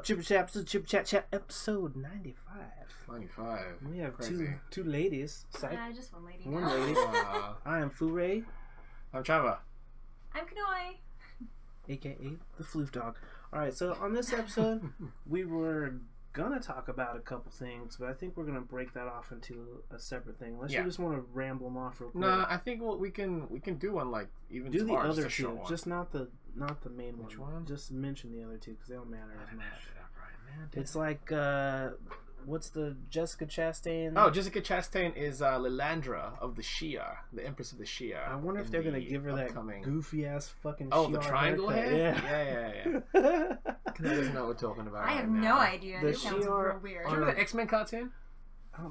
up, Chip Chaps? This is Chip Chat Chat episode 95. 95. We have Crazy. two ladies. Just one lady. One lady. I am Furay. I'm Chapa. I'm Kanoe. AKA the Floof Dog. Alright, so on this episode, we were gonna talk about a couple things, but I think we're gonna break that off into a separate thing. Unless you just want to ramble them off real quick. No, I think we can do one like even do the other two, one. Just not the main Which one. Just mention the other two because they don't matter as much. Man, It's like what's the Jessica Chastain? Oh, Jessica Chastain is Lilandra of the Shia, the Empress of the Shia. I wonder if they're gonna give her that goofy ass fucking. Oh, the triangle haircut. head. Yeah. Kanoe doesn't know what we're talking about. I have no idea. The This sounds real weird. Do you remember the X-Men cartoon?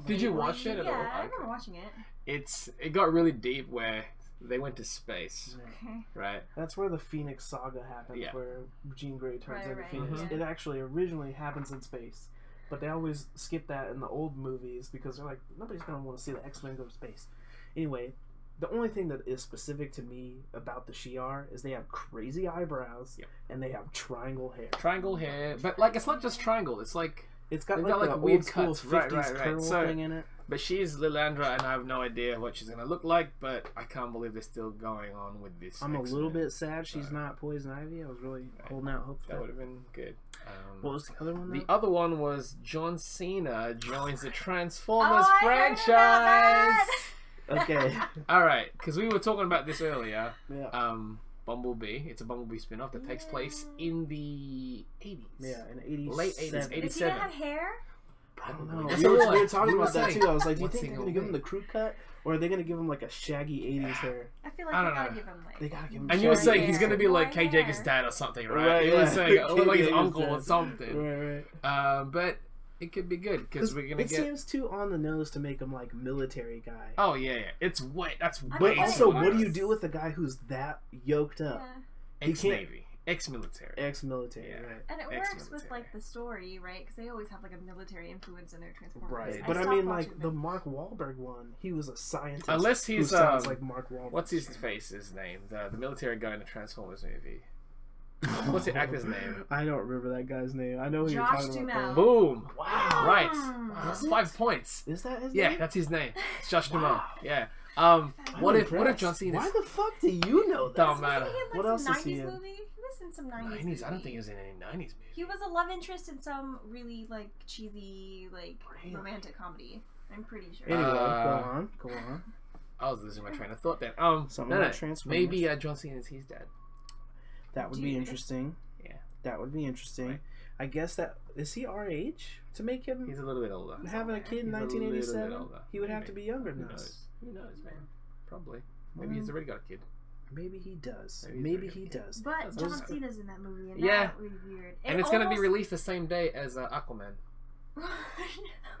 Did you watch it at all? Yeah, I remember watching it. It got really deep where they went to space. Okay. Right. That's where the Phoenix Saga happens, Yeah. where Jean Grey turns into Right, Phoenix. yeah. It actually originally happens in space, but they always skip that in the old movies because they're like, nobody's gonna want to see the X-Men go to space. Anyway, the only thing that is specific to me about the Shi'ar is they have crazy eyebrows and they have triangle hair. Triangle hair, but like it's not just triangle. It's like It's got they've like, got, a like, weird old school cuts. 50s Right. curl So- thing in it. But she's Lilandra, and I have no idea what she's gonna look like. But I can't believe they're still going on with this. I'm a X-Men. little bit sad she's not Poison Ivy. I was really holding out hope for That that. would have been good. What was the other one? The though? other one was John Cena joins the Transformers I heard about that! franchise. Okay. All right, because we were talking about this earlier. Yeah. Bumblebee. It's a Bumblebee spin-off that takes place in the 80s. Yeah, in the 80s. Late 80s, Does he 87. not have hair? I don't know. That's We what were talking we were about that saying. too. I was like, do you What's think he they're going to gonna give him be? the crew cut? Or are they going to give him like a shaggy 80s hair? I feel like I they don't gotta know. give him like. They got to give him And you were shaggy saying hair. he's going to be like Kay Hair. Jager's dad or something, right? Right, You were yeah. saying, or like his Jager's uncle or dad. something. Right. But it could be good because we're going to It get... seems too on the nose to make him like military guy. Oh, yeah. It's way... That's I way mean, But also, too what do you much. do with a guy who's that yoked up? Yeah. He can't- Ex-Navy. Ex-military. Ex-military, Yeah. right? And it works with Ex-military. like the story, right? Because they always have like a military influence in their Transformers. Right. I But I stopped mean, watching like, the them. Mark Wahlberg one, he was a scientist. Unless who he's, sounds like Mark Wahlberg. What's his face's name? The military guy in the Transformers movie. What's the actor's name? I don't remember that guy's name. I know who Josh you're talking Duhamel. about. Boom! Wow. Right. Mm. That's Is it? 5 points. Is that his Yeah, name? that's his name. It's Josh Duhamel. Wow. Yeah. I'm What if impressed. John Cena? Why the fuck do you know that? Don't matter. Wasn't he in like What else some is he 90s in? movie? He was in some 90s 90s? movie. I don't think he was in any 90s movie. He was a love interest in some really like cheesy like Really? romantic comedy. I'm pretty sure. Anyway, Uh, go on. I was losing my train of thought then. Something No. about Transformers. Maybe John Cena is his dad. That would be Dude. interesting. Yeah. That would be interesting. Right. I guess that is he our age to make him He's a little bit older. having a kid in He's a little 1987? bit older. He would have Maybe. to be younger Who than knows? us. Who knows, man? Probably. Maybe he's already got a kid. Maybe he does. Maybe he's Maybe very he good. does. But That's John awesome. Cena's in that movie, and Yeah. that would be weird. And it's going to be released the same day as Aquaman.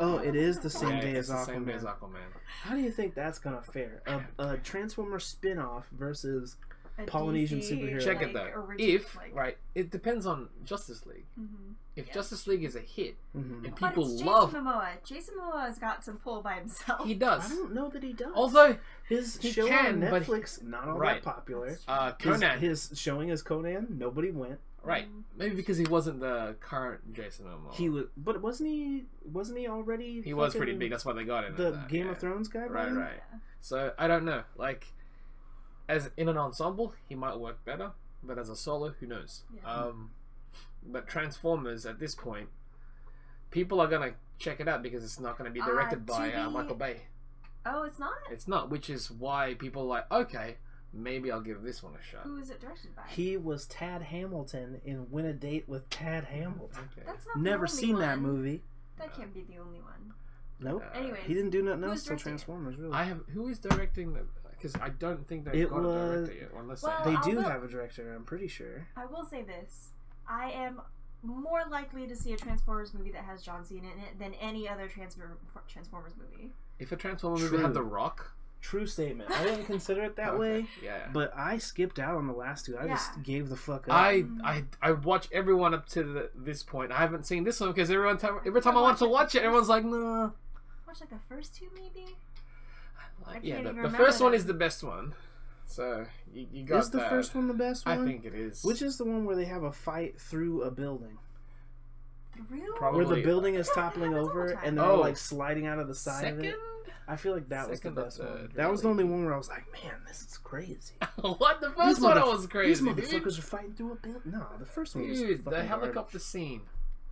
Oh, it is the same Yeah, day it's as the same day Aquaman. as Aquaman. How do you think that's gonna fare? A Transformer spin-off versus A Polynesian DC, superhero. Check like, it though. original, If, like- right, it depends on Justice League. Mhm. If Yes. Justice League is a hit Mhm. and But people it's love, Jason Momoa. Jason Momoa's got some pull by himself. he I does. don't know that he does. Although his he show can, on but Netflix not all right. that popular. His, Conan, his showing as Conan, nobody went. right? Maybe because he wasn't the current Jason Momoa. He was, but wasn't he already? He was pretty fucking big. That's why they got him. The at that, Game yeah. of Thrones guy, Right, buddy? right. So I don't know. Like, as in an ensemble, he might work better, but as a solo, who knows? Yeah. But Transformers at this point, people are gonna check it out because it's not gonna be directed by to be- Michael Bay. Oh, it's not? It's not, which is why people are like, okay, maybe I'll give this one a shot. Who is it directed by? He was Tad Hamilton in Win a Date with Tad Hamilton. Okay. That's not Never the only seen that one. movie. That can't be the only one. Nope. Anyways, He didn't do nothing who's else till directing it? Transformers, really. I have. Who is directing the? Because I don't think they've It got a was- director yet. Unless Well, They I'll do look. have a director, I'm pretty sure. I will say this. I am more likely to see a Transformers movie that has John Cena in it than any other Transformers movie. if a Transformer movie True. had The Rock, True statement. I didn't consider it that okay, way, yeah. but I skipped out on the last two. I just Yeah. gave the fuck up. I watch everyone up to this point. I haven't seen this one because every time I want to watch it, everyone's like, nah. Watch like the first two, maybe. Yeah, can't the even first remember one them. is the best one. So you got Is the that. first one the best one? I think it is. Which is the one where they have a fight through a building? Really? Probably. where the building is Yeah, toppling happens all over the time. and they're Oh. like sliding out of the side of Second? it. I feel like that was the Second or best one. third, That was the really. only one where I was like, man, this is crazy. What? The These first one motherf- was crazy. These dude. motherfuckers are fighting through a building. No, the first one was Dude, the fucking helicopter garbage. scene.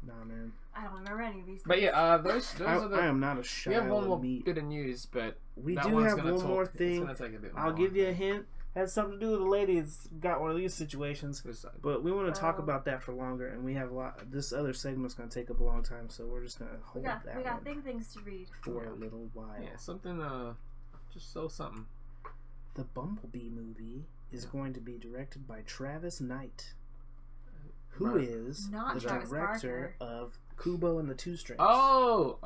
Nah, man. I don't remember any of these. But things. yeah, those are the. I am not a shy We have one more of meat. bit of news, but We that do one's have gonna one more It's thing. gonna take a bit I'll more. give you a hint. Has something to do with a lady that's got one of these situations. But we want to talk Oh. about that for longer, and we have a lot. This other segment's going to take up a long time, so we're just going to we hold got that big one things to read. for a little while. Yeah, something. Just so something. The Bumblebee movie is going to be directed by Travis Knight, who Right. is Not the Travis director of Kubo and the Two Strings. Oh.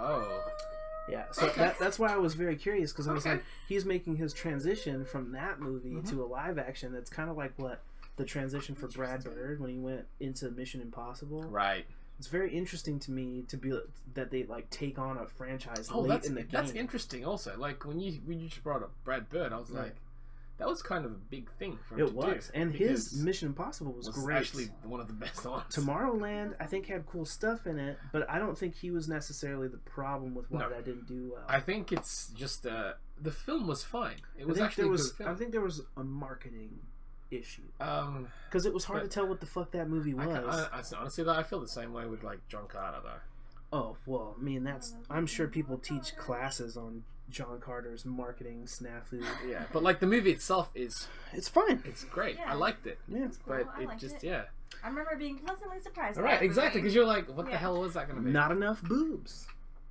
Yeah, so Okay. that's why I was very curious, because I was Okay. like, he's making his transition from that movie Mhm. to a live action. That's kind of like what the transition for Brad Interesting. Bird when he went into Mission Impossible. Right. It's very interesting to me to be that they like take on a franchise Oh, late that's in the game. that's interesting. Also, like when you just brought up Brad Bird, I was Right. like, that was kind of a big thing for him It to was, do. and his because Mission Impossible was great. actually one of the best ones. Tomorrowland, I think, had cool stuff in it, but I don't think he was necessarily the problem with why No. that didn't do well. I think it's just the film was fine. It was I think actually there a was. good film. I think there was a marketing issue Um, because it was hard but to tell what the fuck that movie was. honestly, I feel the same way with like John Carter though. Oh well, I mean that's. I'm sure people teach classes on John Carter's marketing snafu. Yeah, but like the movie itself is It's fine. it's great. Yeah. I liked it, Yeah. but I it liked just it. yeah. I remember being pleasantly surprised. All by right, that exactly, movie. because you're like, what the Yeah. hell was that gonna be? Not enough boobs.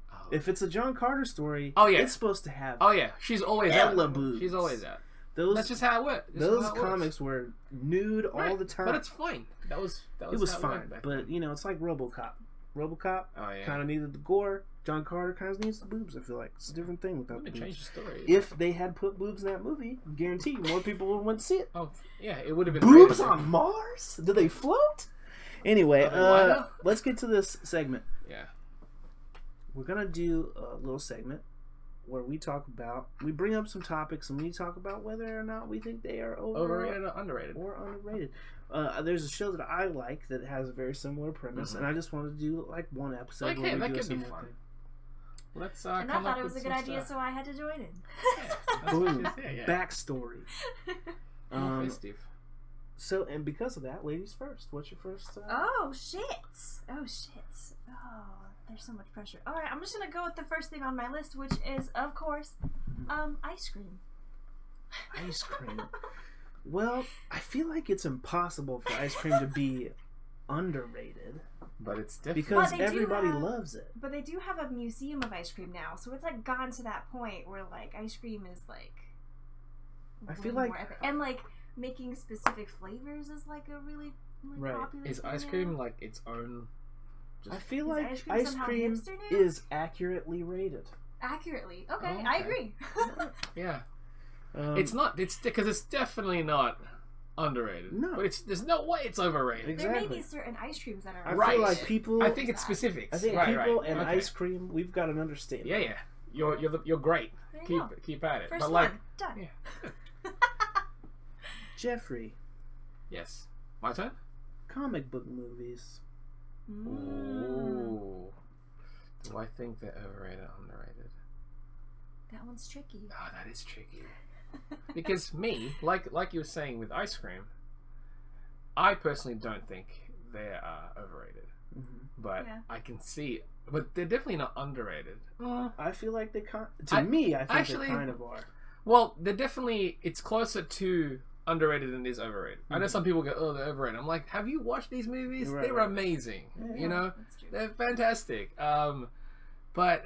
Oh. If it's a John Carter story, Oh, yeah. it's supposed to have Oh yeah, she's always hella out. boobs. She's always out. those. That's just how it works. That's Those how it works. comics were nude all Right, the time. but it's fine. That was it was how fine, went back but then. you know, it's like RoboCop. RoboCop Oh yeah, kind of needed the gore. John Carter kind of needs the boobs. I feel like it's a different thing without the Wouldn't have boobs. changed the story. If they had put boobs in that movie, guarantee you more people would want to see it. Oh yeah, it would have been Boobs rated. on Mars? Do they float? Anyway, Are they wider? let's get to this segment. Yeah. We're gonna do a little segment where we bring up some topics and we talk about whether or not we think they are Overrated or underrated? or underrated. There's a show that I like that has a very similar premise, Mhm. and I just wanted to do like one episode. Okay, where we that do a could be similar fun. thing. Let's And I come thought up it was a with good some idea, stuff. so I had to join in. That's Boom. what she said, yeah. Backstory. More festive. So, and because of that, ladies first. What's your first? Oh shit! Oh shit! Oh, there's so much pressure. All right, I'm just gonna go with the first thing on my list, which is, of course, ice cream. Ice cream. Well, I feel like it's impossible for ice cream to be underrated But it's different. because But they do everybody have- loves it. But they do have a museum of ice cream now, so it's like gotten to that point where like ice cream is like. I feel way like- more epic. And like making specific flavors is like a really Right. popular. Is thing ice now. cream like its own? I feel Is like ice cream ice somehow cream hipster now? is accurately rated. Accurately? Okay, Oh, I okay. agree. Yeah. Um, It's not. It's because it's definitely not underrated. No. But there's no way it's overrated. There may Exactly. be certain ice creams that are. I Right. feel like people. I think it's specifics. I think right, people right. and Okay. ice cream, we've got an understanding. Yeah, yeah. You're great. There you go. Keep at it. First but one like, done. yeah. Jeffrey, Yes. My turn. comic book movies. Mm. Ooh. Do I think they're overrated or underrated? That one's tricky. Oh, that is tricky. Because me, like you were saying with ice cream, I personally don't think they are overrated. Mhm. But Yeah. I can see, but they're definitely not underrated. I feel like they to I- me, I think actually- they kind of are. Well, they're definitely, it's closer to underrated than it is overrated. I know Mhm. some people go, oh, they're overrated. I'm like, have you watched these movies? Right, They're right. amazing. Yeah. You know, That's true. they're fantastic. But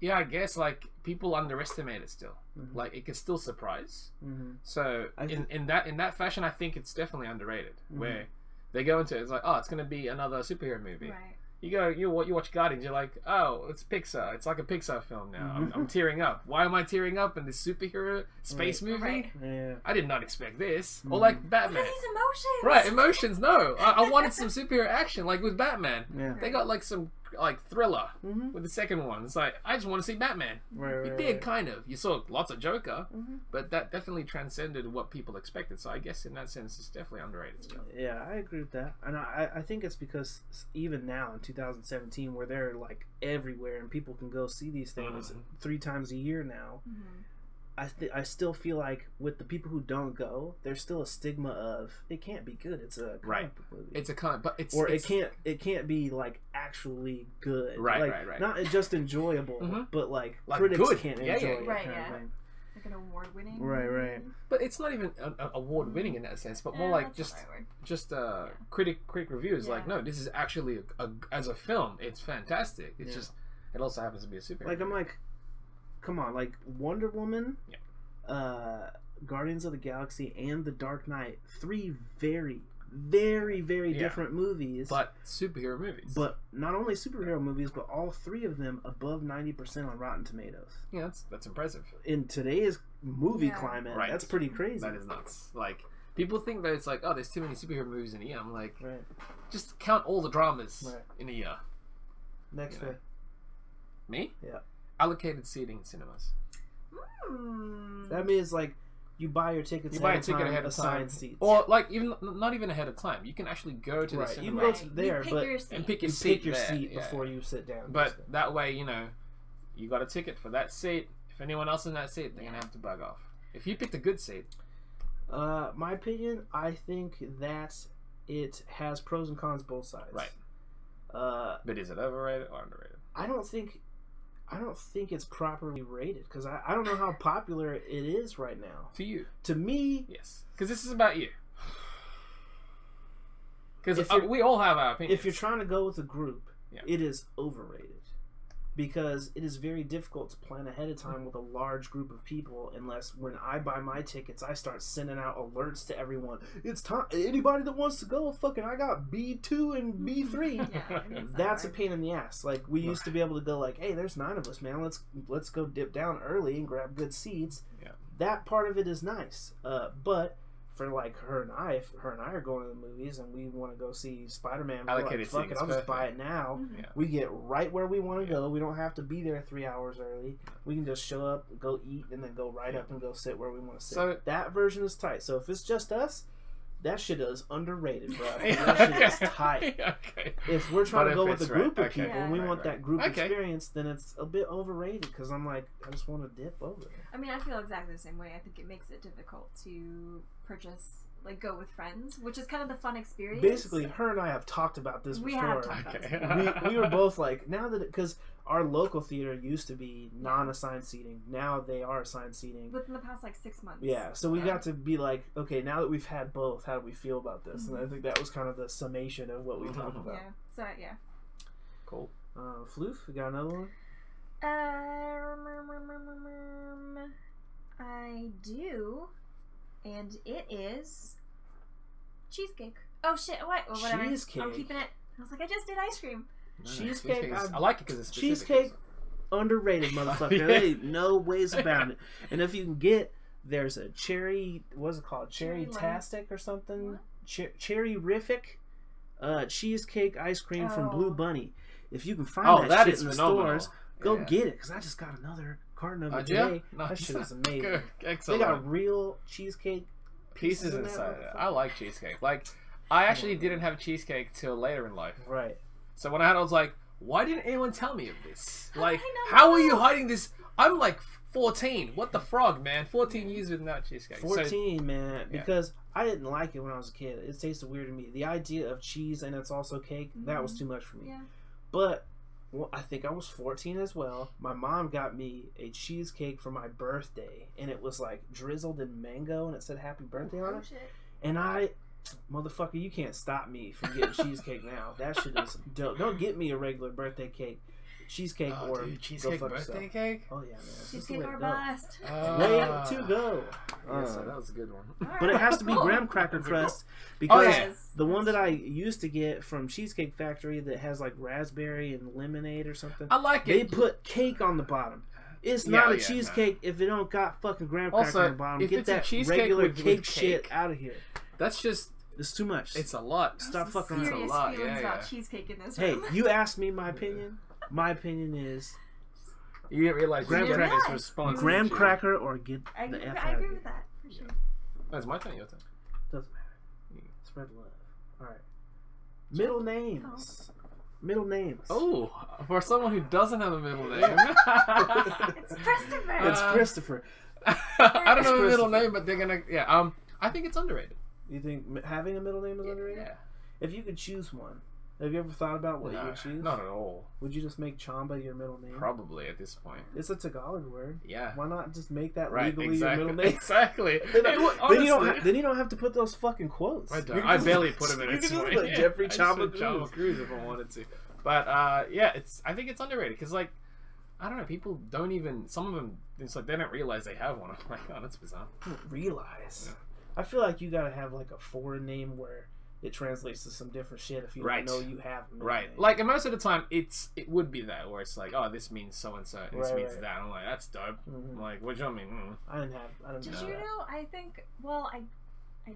yeah, I guess like people underestimate it still. Mhm. Like it can still surprise. Mhm. So I in that fashion, I think it's definitely underrated. Mhm. Where they go into it, it's like, oh, it's gonna be another superhero movie. Right. You watch Guardians, you're like, oh, it's Pixar. It's like a Pixar film now. Mhm. I'm tearing up. Why am I tearing up in this superhero space movie? Right. Yeah. I did not expect this. Mhm. Or like Look Batman. at these emotions. Right, emotions. No, I wanted some superhero action, like with Batman. Yeah. They got like some like thriller Mhm. with the second one. It's like I just want to see Batman. Right, You right, did right. kind of. You saw lots of Joker, Mhm. but that definitely transcended what people expected. So I guess in that sense, it's definitely underrated still. Yeah, I agree with that, and I think it's because even now in 2017, where they're like everywhere and people can go see these things 3 times a year now. Mhm. I still feel like with the people who don't go, there's still a stigma of it can't be good. It's a comic book movie. It's a but it's or it's, it can't be like actually good. Right, like, right. Not just enjoyable, Mhm. but like Like critics good. can't Yeah, enjoy yeah, it. Right, kind of yeah. thing. Like an award-winning. Right, right. But it's not even award winning in that sense, but more like that's not the right word. just critic reviews. Like, Yeah. no, this is actually as a film, it's fantastic. It's Yeah. just it also happens to be a superhero. Like I'm like, come on, like Wonder Woman, Yeah. Guardians of the Galaxy, and The Dark Knight, 3 very, very, very Yeah. different movies. but superhero movies. But not only superhero movies, but all 3 of them above 90% on Rotten Tomatoes. yeah, that's impressive. In today's movie Yeah. climate, Right. that's pretty crazy. That is nuts. Like people think that it's like, oh, there's too many superhero movies in a year. I'm like, Right. just count all the dramas Right. in a year. Next You know. day. Me? Yeah. Allocated seating in cinemas. Hmm. That means like you buy your tickets You buy a ahead of ticket time, ahead of time, assigned seats. or like even not even ahead of time. You can actually go to Right, the you cinema can go Right. to You there, pick but your seat. and pick you your seat pick your there, seat yeah. before you sit down. But that way, you know, you got a ticket for that seat. If anyone else in that seat, they're gonna have to bug off. If you picked a good seat, My opinion, I think that it has pros and cons both sides. Right. But is it overrated or underrated? I don't think it's properly rated because I don't know how popular it is right now. To you, To me, yes, because this is about you. Because If you're- we all have our opinions. if you're trying to go with a group, Yeah. it is overrated because it is very difficult to plan ahead of time with a large group of people unless when I buy my tickets I start sending out alerts to everyone. It's time, anybody that wants to go, fucking I got B2 and B3. Yeah, it's That's a hard. pain in the ass. Like we used to be able to go like, hey, there's 9 of us, man. Let's go dip down early and grab good seats. Yeah. That part of it is nice. But for like her and I, if her and I are going to the movies and we want to go see Spider-Man, we're like, Allocated fuck seating it, is I'll just buy perfect. it now. Mhm. Yeah. We get right where we want to go. We don't have to be there 3 hours early. We can just show up, go eat, and then go right up and go sit where we want to sit. So- that version is tight. So if it's just us, that shit is underrated, bro. Yeah, That shit is okay. tight. Okay. If we're trying But to go if with a it's group right, of okay. people and we Yeah. want Right, that group okay. experience, then it's a bit overrated because I'm like, I just want to dip over it. I mean, I feel exactly the same way. I think it makes it difficult to purchase, like, go with friends, which is kind of the fun experience. Basically, her and I have talked about this we before. have talked about Okay. this. we were both like, now that because our local theater used to be non-assigned seating, now they are assigned seating. Within the past, like, 6 months. Yeah, so we got to be like, okay, now that we've had both, how do we feel about this? And I think that was kind of the summation of what we talked about. Yeah. So, yeah. Cool. Floof, we got another one? I do, and it is cheesecake. Oh shit! What? Well, whatever. Cheesecake? I'm keeping it. I was like, I just did ice cream. Cheesecake, is- I've- I like it because it's specific. Cheesecake, underrated, motherfucker. Yeah. There ain't no ways about it. And if you can get, there's a cherry, what's it called? Cherry Cherry-tastic or something? What? Cherry-rific cheesecake ice cream from Oh. Blue Bunny. If you can find Oh, that that shit is in the phenomenal. stores, go Yeah. get it. Because I just got another carton of it Yeah? today. That Nice. shit is amazing. Good. They Excellent. got real cheesecake pieces in that inside it. motherfucker. I like cheesecake. Like, I actually didn't have cheesecake till later in life. Right. So when I had it, I was like, why didn't anyone tell me of this? How Like, did I not how know? are you hiding this? I'm like 14. What the frog, man? 14 years without cheesecake. So, 14, man, yeah. because I didn't like it when I was a kid. It tasted weird to me. The idea of cheese and it's also cake, that was too much for me. Yeah. But well, I think I was 14 as well. My mom got me a cheesecake for my birthday, and it was like drizzled in mango, and it said "Happy Birthday" on Oh it. shit. And motherfucker, you can't stop me from getting cheesecake now. That shit is dope. Don't get me a regular birthday cake, cheesecake, oh, or dude, go cheesecake fuck birthday yourself. cake? Oh yeah, man. It's just the Cheesecake way are to go. bust. Way to go. Yes, that was a good one. But it has to be Cool. graham cracker That's a crust Oh, because yeah. the one that I used to get from Cheesecake Factory that has like raspberry and lemonade or something, I like they it. put cake on the bottom. It's Yeah, not oh, a yeah, cheesecake if it don't got fucking graham cracker Also, on the bottom. if Get it's a that cheesecake regular with cake shit cake, out of here. That's just It's too much. It's a lot. Stop Some fucking around. serious It's a lot, feelings yeah, about yeah. cheesecake in this Hey, room. you asked me my opinion. My opinion is You didn't realize Graham you cracker. his response. graham did you? cracker or get I the agree, F I out of agree here. with that for sure. Oh, it's my turn. Your turn. Doesn't matter. Spread love. All right. Middle names. Middle names. Oh, for someone who doesn't have a middle name. It's Christopher. It's Christopher. I don't know the middle Christopher. name, but they're gonna. Yeah. I think it's underrated. You think having a middle name is underrated? Yeah. If you could choose one, have you ever thought about what you No, would choose? not at all. Would you just make Chamba your middle name? Probably at this point. It's a Tagalog word. Yeah. Why not just make that Right. legally Exactly. your middle name? Exactly. Then, Hey, look, then you don't. honestly- Then you don't have to put those fucking quotes. I You don't. can I just- barely put him in you it. can just put Jeffrey Chamba Chamba Cruz. Cruz if I wanted to. But yeah, I think it's underrated because like I don't know, people don't even. Some of them, it's like they don't realize they have one. I'm like, oh, that's bizarre. I don't realize. I feel like you gotta have like a foreign name where it translates to some different shit if you Right. don't know you have a middle Right. name. Like, and most of the time, it would be that where it's like, oh, this means so and so, this Right, means right. that. I'm like, that's dope. Mhm. I'm like, what do you mean? I didn't Did know you that. know? I think. Well, I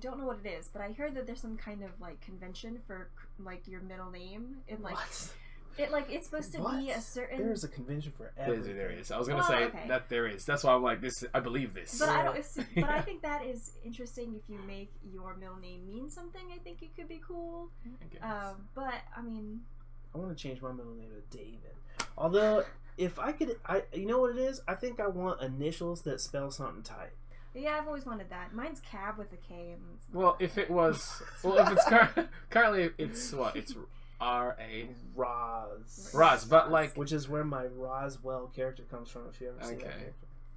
don't know what it is, but I heard that there's some kind of like convention for like your middle name and like What? it like it's supposed to be a certain. There's a convention for everything. There is. I was gonna Well, say okay. that there is. That's why I'm like this. I believe this. But I Yeah. don't. But I think that is interesting. If you make your middle name mean something, I think it could be cool. I guess. But I mean, I want to change my middle name to David. Although, if I could, you know what it is? I think I want initials that spell something tight. yeah, I've always wanted that. Mine's Cab with a K, and it's Well, if it was, if it's currently, it's what? It's R.A. Roz. but like, Which is where my Roswell character comes from, if you ever see that Okay. character.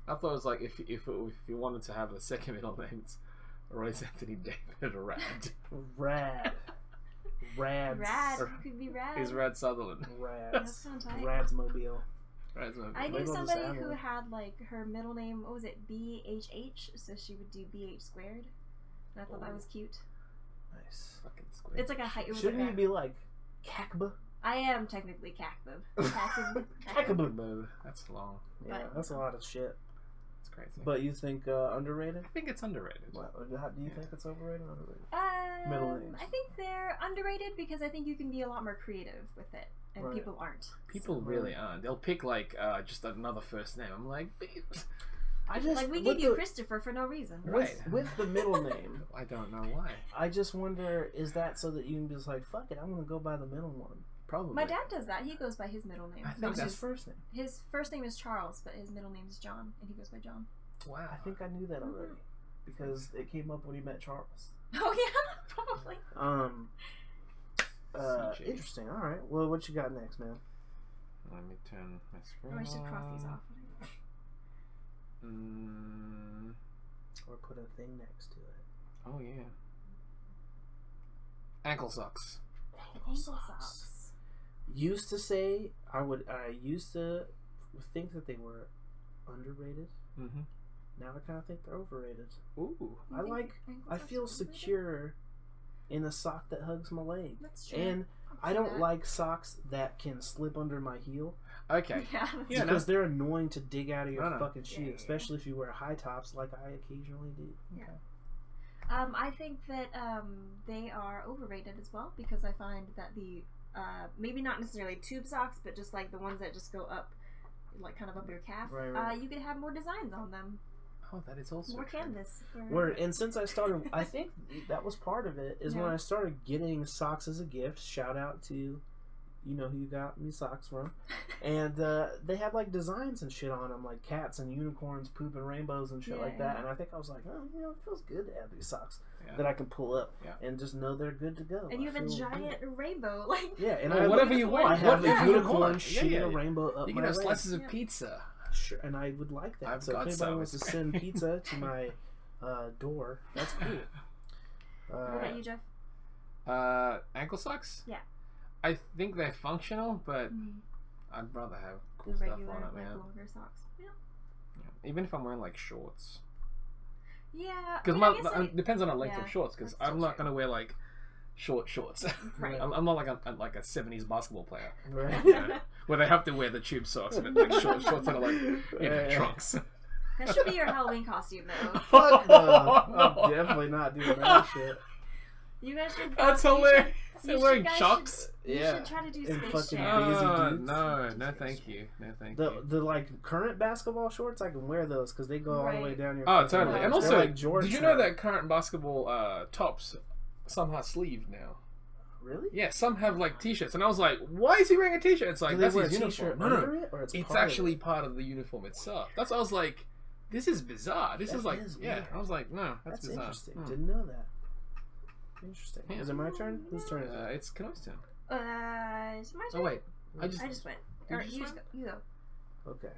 I thought it was like if you wanted to have a second middle name, it's Royce Anthony David Rad. Rad. Rads. Rad. You could be Rad. He's Rad Sutherland. That's Rads. kind of tight. Radsmobile. Rad's my I Maybe knew I'll just somebody add who one. had like her middle name. What was it? BHH. So she would do BH squared. And I thought that was cute. Nice. fucking square. It's like a height. It was Shouldn't like you a, be like Kakba? I am technically Cacbib. Cacbib. Kakaboo. That's long. Yeah, that's a lot of shit. It's crazy. But you think underrated? I think it's underrated. What, do you think it's overrated or underrated? Middle names. I think they're underrated because I think you can be a lot more creative with it, and Right. people aren't. People So, really aren't. They'll pick like just another first name. I'm like, I just Like we with gave you the- Christopher for no reason. Right. with the middle name. I don't know why. I just wonder, is that so that you can be just like, fuck it, I'm gonna go by the middle one. Probably. My dad does that. He goes by his middle name. I think Which What's his is- first name? his first name is Charles, but his middle name is John, and he goes by John. Wow. I think I knew that already because it came up when he met Charles. Oh yeah, probably. CJ. Interesting. All right. Well, what you got next, man? Let me turn my screen. Or I should cross these on. off. Or put a thing next to it. Oh yeah. Ankle socks. Ankle socks. Used to say I used to think that they were underrated. Mm-hmm. Now I kind of think they're overrated. Ooh. You I think like. ankle I socks feel are overrated? secure in a sock that hugs my leg, That's true. and I'll I see don't that. like socks that can slip under my heel Okay. Yeah, that's Yeah, because they're annoying to dig out of your No. fucking shoe, Yeah. especially if you wear high tops like I occasionally do. I think that they are overrated as well because I find that the maybe not necessarily tube socks, but just like the ones that just go up, like kind of up your calf. Right. You could have more designs on them, Oh, that is also more true. canvas. For... Word. And since I started, I think that was part of it. Is when Yeah. I started getting socks as a gift. Shout out to, you know who you got me socks from, and they had like designs and shit on them, like cats and unicorns pooping rainbows and shit like that. Yeah. And I think I was like, oh, you know, it feels good to have these socks Yeah. that I can pull up Yeah. and just know they're good to go. And you I have a feel giant good. rainbow, like Yeah, and Well, I whatever you want. I have whatever a you unicorn want. shooting Yeah, a yeah. rainbow up You my can have leg. slices of Yeah. pizza. Sure, and I would like that. I've So if got anybody some. wants to send pizza to my door, that's cool. what about you, Jeff? Ankle socks? Yeah. I think they're functional, but Mhm. I'd rather have The cool stuff regular, on it, like man. longer socks. Yeah. Yeah. Even if I'm wearing like shorts. Yeah. Because I mean, I guess it depends on the length yeah, of shorts, because that's still I'm not true. going to wear like shorts. Right. I'm not like a 70s basketball player. Right. You know, where they have to wear the tube socks, but like shorts that are like, you know, Yeah. trunks. That should be your Halloween costume, though. Fuck no. I'm definitely not doing that shit. You guys should. That's you hilarious. should- They're you wearing guys chucks. You Yeah. should try to do And space fucking jam. Daisy Oh, Dukes. no, thank you. No, thank you. The like current basketball shorts, I can wear those because they go all the way Right. down your. Oh, fucking totally. legs. And They're also, like jorts did you know now. that current basketball tops somehow sleeved now? Really? Yeah, some have like t-shirts, and I was like, "Why is he wearing a t-shirt?" It's like Do they that's wear his a t-shirt uniform. No, under it, or it's part of actually it? part of the uniform itself. That's what I was like. This is bizarre. This That is like, is yeah. weird. I was like, no, that's bizarre. interesting. Hmm. Didn't know that. Interesting. Yeah. Is it my turn? Whose turn is it? It's Kanoe's turn. Is it my turn? Oh wait, I I just just went. Did Or you you just just go. You go. Okay.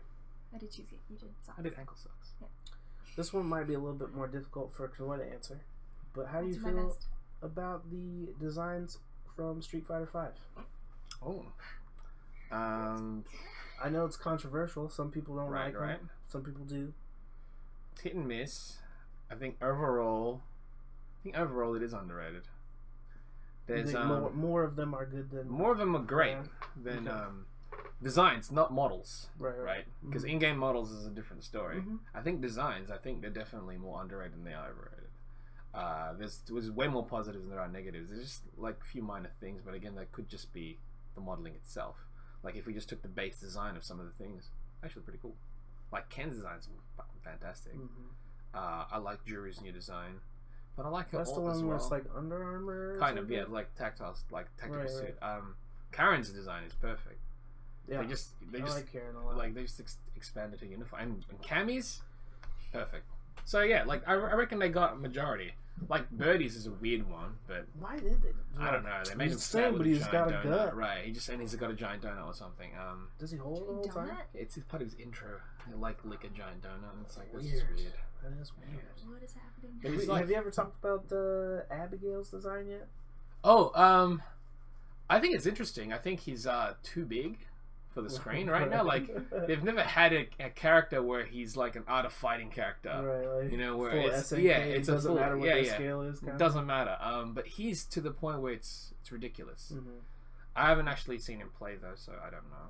I did choose you. You did socks. I did ankle socks. This one might be a little bit more difficult for Kanoe to answer. But how do you I'll do my feel best. about the designs from Street Fighter V? Oh, I know it's controversial. Some people don't like right. them. Some people do. Hit and miss. I think overall it is underrated. I There's think more of them are good than more of them are great Yeah. than Okay. designs, not models. right. Right? Because Mhm. in-game models is a different story. Mhm. I think designs, I think they're definitely more underrated than they are overrated. There's way more positives than there are negatives. There's just like a few minor things, but again, that could just be the modeling itself. Like if we just took the base design of some of the things, actually pretty cool. Like Ken's design's fucking fantastic. Mhm. I like Jury's new design, but I like her That's the alt as one where well. it's like Under Armour. or Kind of, something? yeah, like tactile, like tactical Right, suit. Karen's design is perfect. Yeah. They just I like Karen a lot. like they just expanded her uniform and Cammy's perfect. So yeah, like I reckon they got a majority. Like Birdie's is a weird one, but why did they? I don't know. They made him he's fat thin, with but a he's giant got a donut. gut. Right? He's got a giant donut or something. Does he hold it the whole time? Donut? It's part of his intro. They like lick a giant donut, and it's like this is Weird. weird. That is weird. What is happening? It was like- Have you ever talked about Abigail's design yet? Oh, I think it's interesting. I think he's too big for the screen right now. Like they've never had a character where he's like an art of fighting character. Right, like You know, where full it's SNK, it's a doesn't full, matter what yeah, the yeah. scale is. It doesn't matter. But he's to the point where it's ridiculous. Mm-hmm. I haven't actually seen him play though, so I don't know.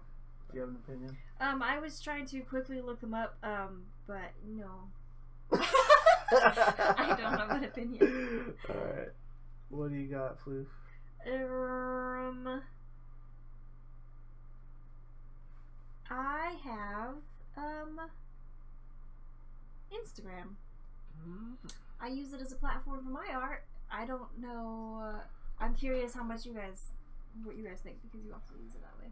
Do you have an opinion? I was trying to quickly look him up, but no. I don't have an opinion. Alright. What do you got, Floof? I have Instagram. I use it as a platform for my art. I don't know. I'm curious what you guys think because you also use it that way.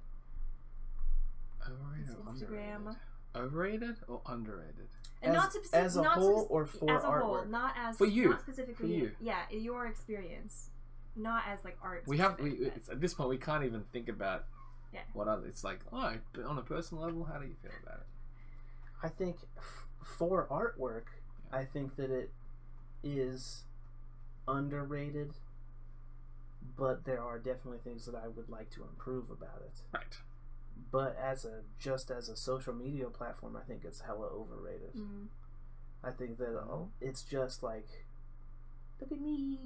Overrated or Instagram. underrated? Overrated or underrated? And not as a not whole or for as a artwork? whole, not as For you. not specifically. For you. Yeah, your experience, not as like art. We have specific, but- it's, at this point we can't even think about Yeah. what other. It's like, oh, but on a personal level, how do you feel about it? I think for artwork, I think that it is underrated, but there are definitely things that I would like to improve about it. Right. But as a social media platform, I think it's hella overrated. Mm. I think that it's just like, look at me,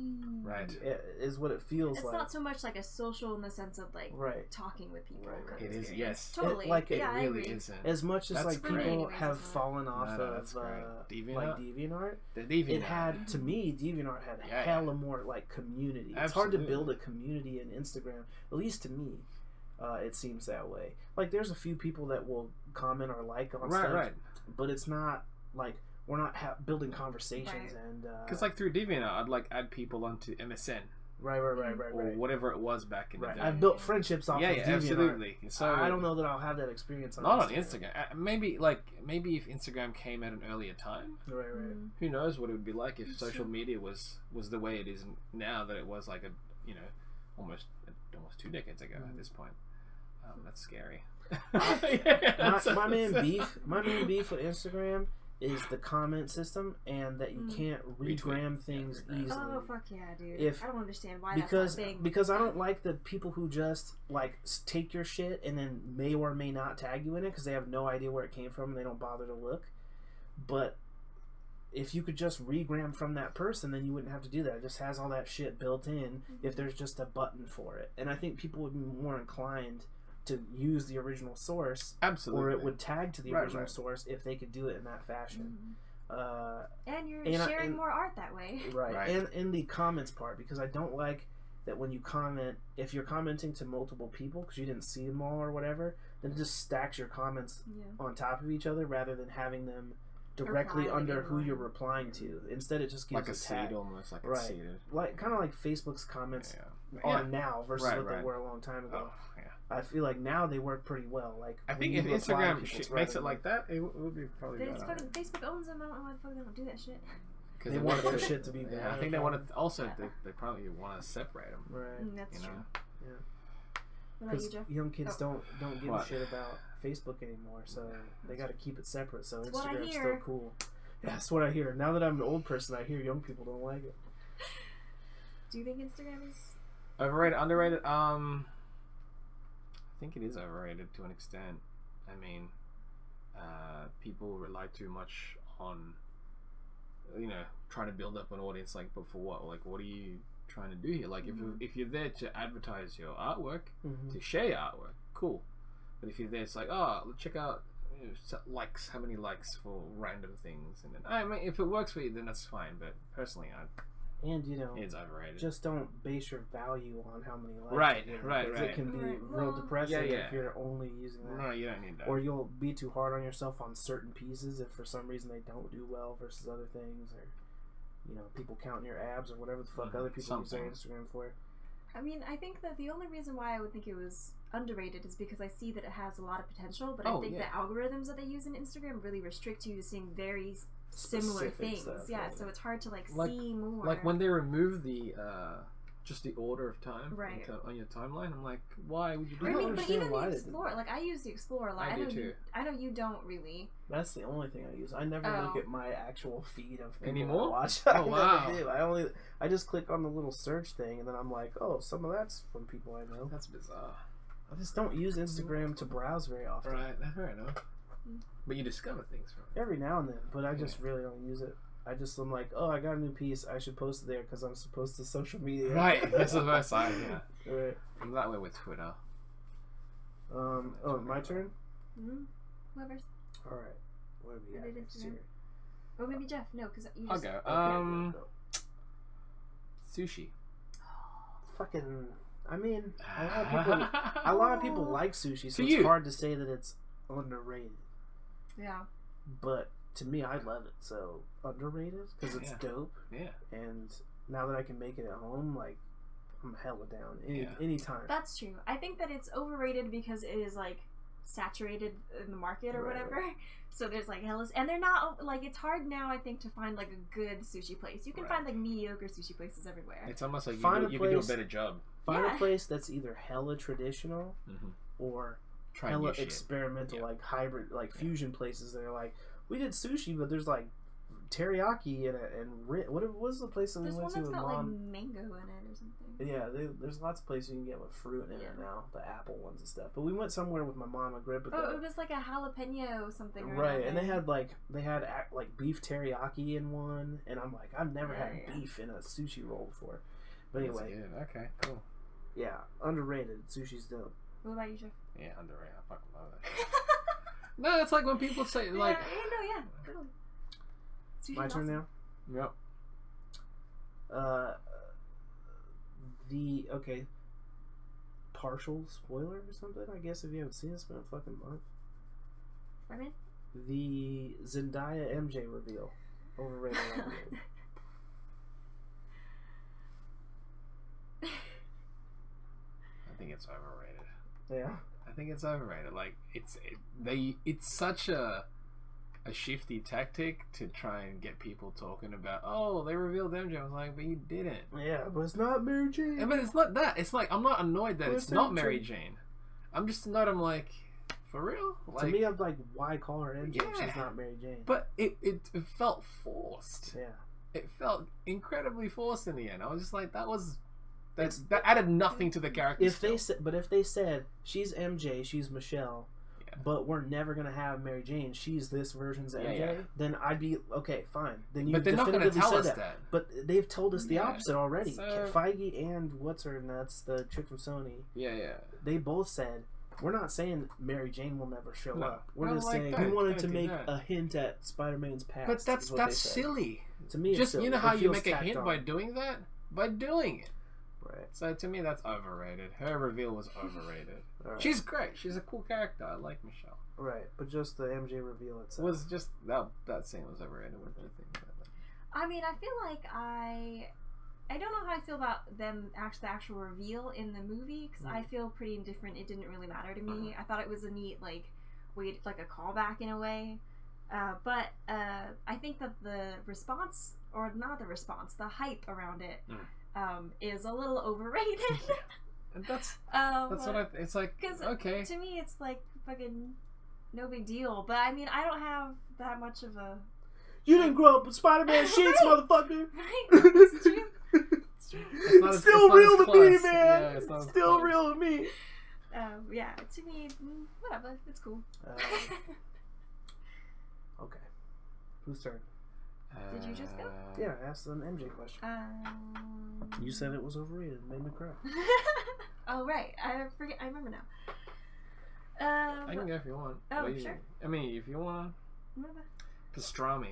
Right. is what it feels It's like. not so much like a social in the sense of like Right. talking with people. Right, right. kind of It is, experience. yes. Totally. Like, it yeah, I really agree. isn't. As much as That's like great. people Anyways, have it's not. fallen off No, of that's great. DeviantArt? like DeviantArt, The Deviant. it had, to me, DeviantArt had Yeah, hella more like community. It's hard to Absolutely. build a community in Instagram, at least to me. It seems that way. Like, there's a few people that will comment or like on stuff, right. but it's not like we're not building conversations Right. and Because like through DeviantArt, I'd like add people onto MSN right, or whatever it was back in the right. day. I've built friendships off yeah, of yeah, DeviantArt. absolutely. So I don't know that I'll have that experience on Not on Instagram. Instagram. Maybe if Instagram came at an earlier time, Right. Mm. who knows what it would be like if That's social true. media was the way it is now, that it was like almost 2 decades ago at this point. That's scary. My main beef with Instagram is the comment system and that you can't regram things Yeah, regram. easily. Oh fuck yeah, dude! If- I don't understand why because that's not a thing. because I don't like the people who just like take your shit and then may or may not tag you in it because they have no idea where it came from and they don't bother to look. But if you could just regram from that person, then you wouldn't have to do that. It just has all that shit built in if there's just a button for it. And I think people would be more inclined to use the original source, Absolutely. or it would tag to the Right, original right. source if they could do it in that fashion. And you're And sharing more art that way. Right. And in the comments part, because I don't like that when you comment, if you're commenting to multiple people because you didn't see them all or whatever, then it just stacks your comments on top of each other rather than having them directly under who you're replying to. Instead, it just gives like a tag. seed, almost like Right. a seeded. Like kind of like Facebook's comments are now versus what they were a long time ago. Oh, yeah. I feel like now they work pretty well. Like I think if Instagram makes it like that, it would be probably better. Facebook owns them. I don't know why the fuck they don't do that shit. They want their shit to be bad. I think they want to. Also, they probably want to separate them. Right. That's true. Yeah. What about you, Jeff? Young kids don't give a shit about Facebook anymore, so they got to keep it separate. So Instagram's still cool. Yeah, that's what I hear. Now that I'm an old person, I hear young people don't like it. Do you think Instagram is overrated, underrated? I think it is overrated to an extent. I mean, people rely too much on, trying to build up an audience. Like, but for what? Like, what are you trying to do here? Like, if you're there to advertise your artwork, to share your artwork, cool. But if you're there, it's like, oh, check out likes, how many likes for random things, and then I mean, if it works for you, then that's fine. But personally, it's overrated. Just don't base your value on how many likes. Right. It can be real depressing if you're only using that. No, you don't need that. Or you'll be too hard on yourself on certain pieces if for some reason they don't do well versus other things, or people counting your abs or whatever the fuck other people use their Instagram for. I mean, I think that the only reason why I would think it was underrated is because I see that it has a lot of potential, but I think the algorithms that they use in Instagram really restrict you to seeing very similar things. Stuff, so it's hard to see more. Like when they remove the just the order of time on your timeline, I'm like, why would you do that? I mean, but even the Explorer, like I use the Explorer a lot. I do too. I know you don't really. That's the only thing I use. I never look at my actual feed of people anymore. I watch. Oh wow! I do. I just click on the little search thing, and then I'm like, oh, some of that's from people I know. That's bizarre. I just don't use Instagram to browse very often. Right, fair enough. But you discover things from it. Every now and then, but I just really don't use it. I'm like, oh, I got a new piece. I should post it there because I'm supposed to social media. Right, that's the first side. Yeah. Right. I'm that way with Twitter. My turn. Whoever's. All right. What have we got next here? Or maybe Jeff. No, because you. I'll go. Sushi. Fucking. I mean, a lot of people like sushi, so it's hard to say that it's underrated. Yeah. But to me, I love it. So underrated because it's dope. Yeah. And now that I can make it at home, like I'm hella down anytime. That's true. I think that it's overrated because it is like saturated in the market or whatever. So there's like hella, and they're not like, it's hard now I think to find like a good sushi place. You can find like mediocre sushi places everywhere. It's almost like you can do a better job. Find a place that's either hella traditional or hella experimental, like hybrid, like fusion places that are like, we did sushi, but there's like teriyaki and what was the place that we went to with got Mom? Like mango in it or something. Yeah, there's lots of places you can get with fruit in it now, the apple ones and stuff. But we went somewhere with my mom and Grip. It was like a jalapeno something. Right, and they had like beef teriyaki in one, and I'm like, I've never had beef in a sushi roll before. But anyway, okay, cool. Yeah, underrated. Sushi's dope. What about you, Jeff? Yeah, underrated. I fucking love that. No, it's like when people say like. Totally. Sushi's my turn now. Yep. Partial spoiler or something. I guess if you haven't seen it, it's been a fucking month. Pardon? The Zendaya MJ reveal. Overrated. Underrated. I think it's overrated. Yeah. I think it's overrated. Like it's such a shifty tactic to try and get people talking about. Oh, they revealed MJ. I was like, but you didn't. Yeah, but it's not Mary Jane. Yeah, but it's not that. It's like I'm not annoyed that it's not Mary Jane. I'm just annoyed. I'm like, for real. Like, to me, I'm like, why call her MJ? Yeah. She's not Mary Jane. But it felt forced. Yeah. It felt incredibly forced in the end. I was just like, that added nothing to the character. If they said she's MJ, she's Michelle, but we're never gonna have Mary Jane, she's this version's MJ, then I'd be okay, fine. Then you definitively said that. But they've told us the opposite already. So... Feige and what's her nuts, the chick from Sony. Yeah. They both said We're not saying Mary Jane will never show No. up. We're I just like saying that. we wanted Don't to do make that. a hint at Spider-Man's past. But that's is what they said. silly. To me, it's Just silly. you know It how you feels make a tacked hint on. by doing that? By doing it. Right. So to me, that's overrated. Her reveal was overrated. All right. She's great. She's a cool character. I like Michelle. Right, but just the MJ reveal It itself. was just that scene was overrated. What do you think about that? I mean, I feel like I don't know how I feel about them the actual reveal in the movie because I feel pretty indifferent. It didn't really matter to me. I thought it was a neat like a callback in a way. But I think that the response, or not the response, the hype around it is a little overrated. And that's what it's like. Okay. To me, it's like fucking no big deal. But I mean, I don't have that much of a. You didn't grow up with Spider-Man sheets, motherfucker. Right? It's true. It's true. It's still real to me, man. Yeah, it's it's still real to me. Yeah, to me, whatever. It's cool. Okay. Whose turn? Did you just go? Yeah, I asked an MJ question. You said it was overrated. It made me cry. Oh, right. I forget. I remember now. I can go if you want. Oh, sure. I mean, if you want. Pastrami.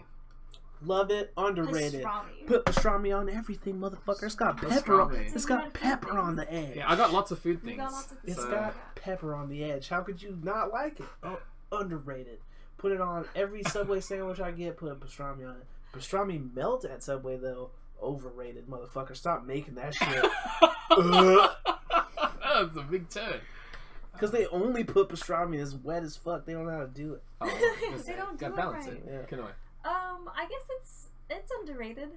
Love it. Underrated. Pastrami. Put pastrami on everything, motherfucker. It's got pepper. Pastrami. It's got pepper on the edge. Yeah, I got lots of food things. It's got pepper on the edge. How could you not like it? Oh, underrated. Put it on every Subway sandwich I get. Put a pastrami on it. Pastrami melt at Subway though. Overrated, motherfucker. Stop making that shit. That's a big turn. Because they only put pastrami as wet as fuck. They don't know how to do it. Oh, They don't do gotta it balance right. it. Yeah. Kanoe. I guess it's underrated.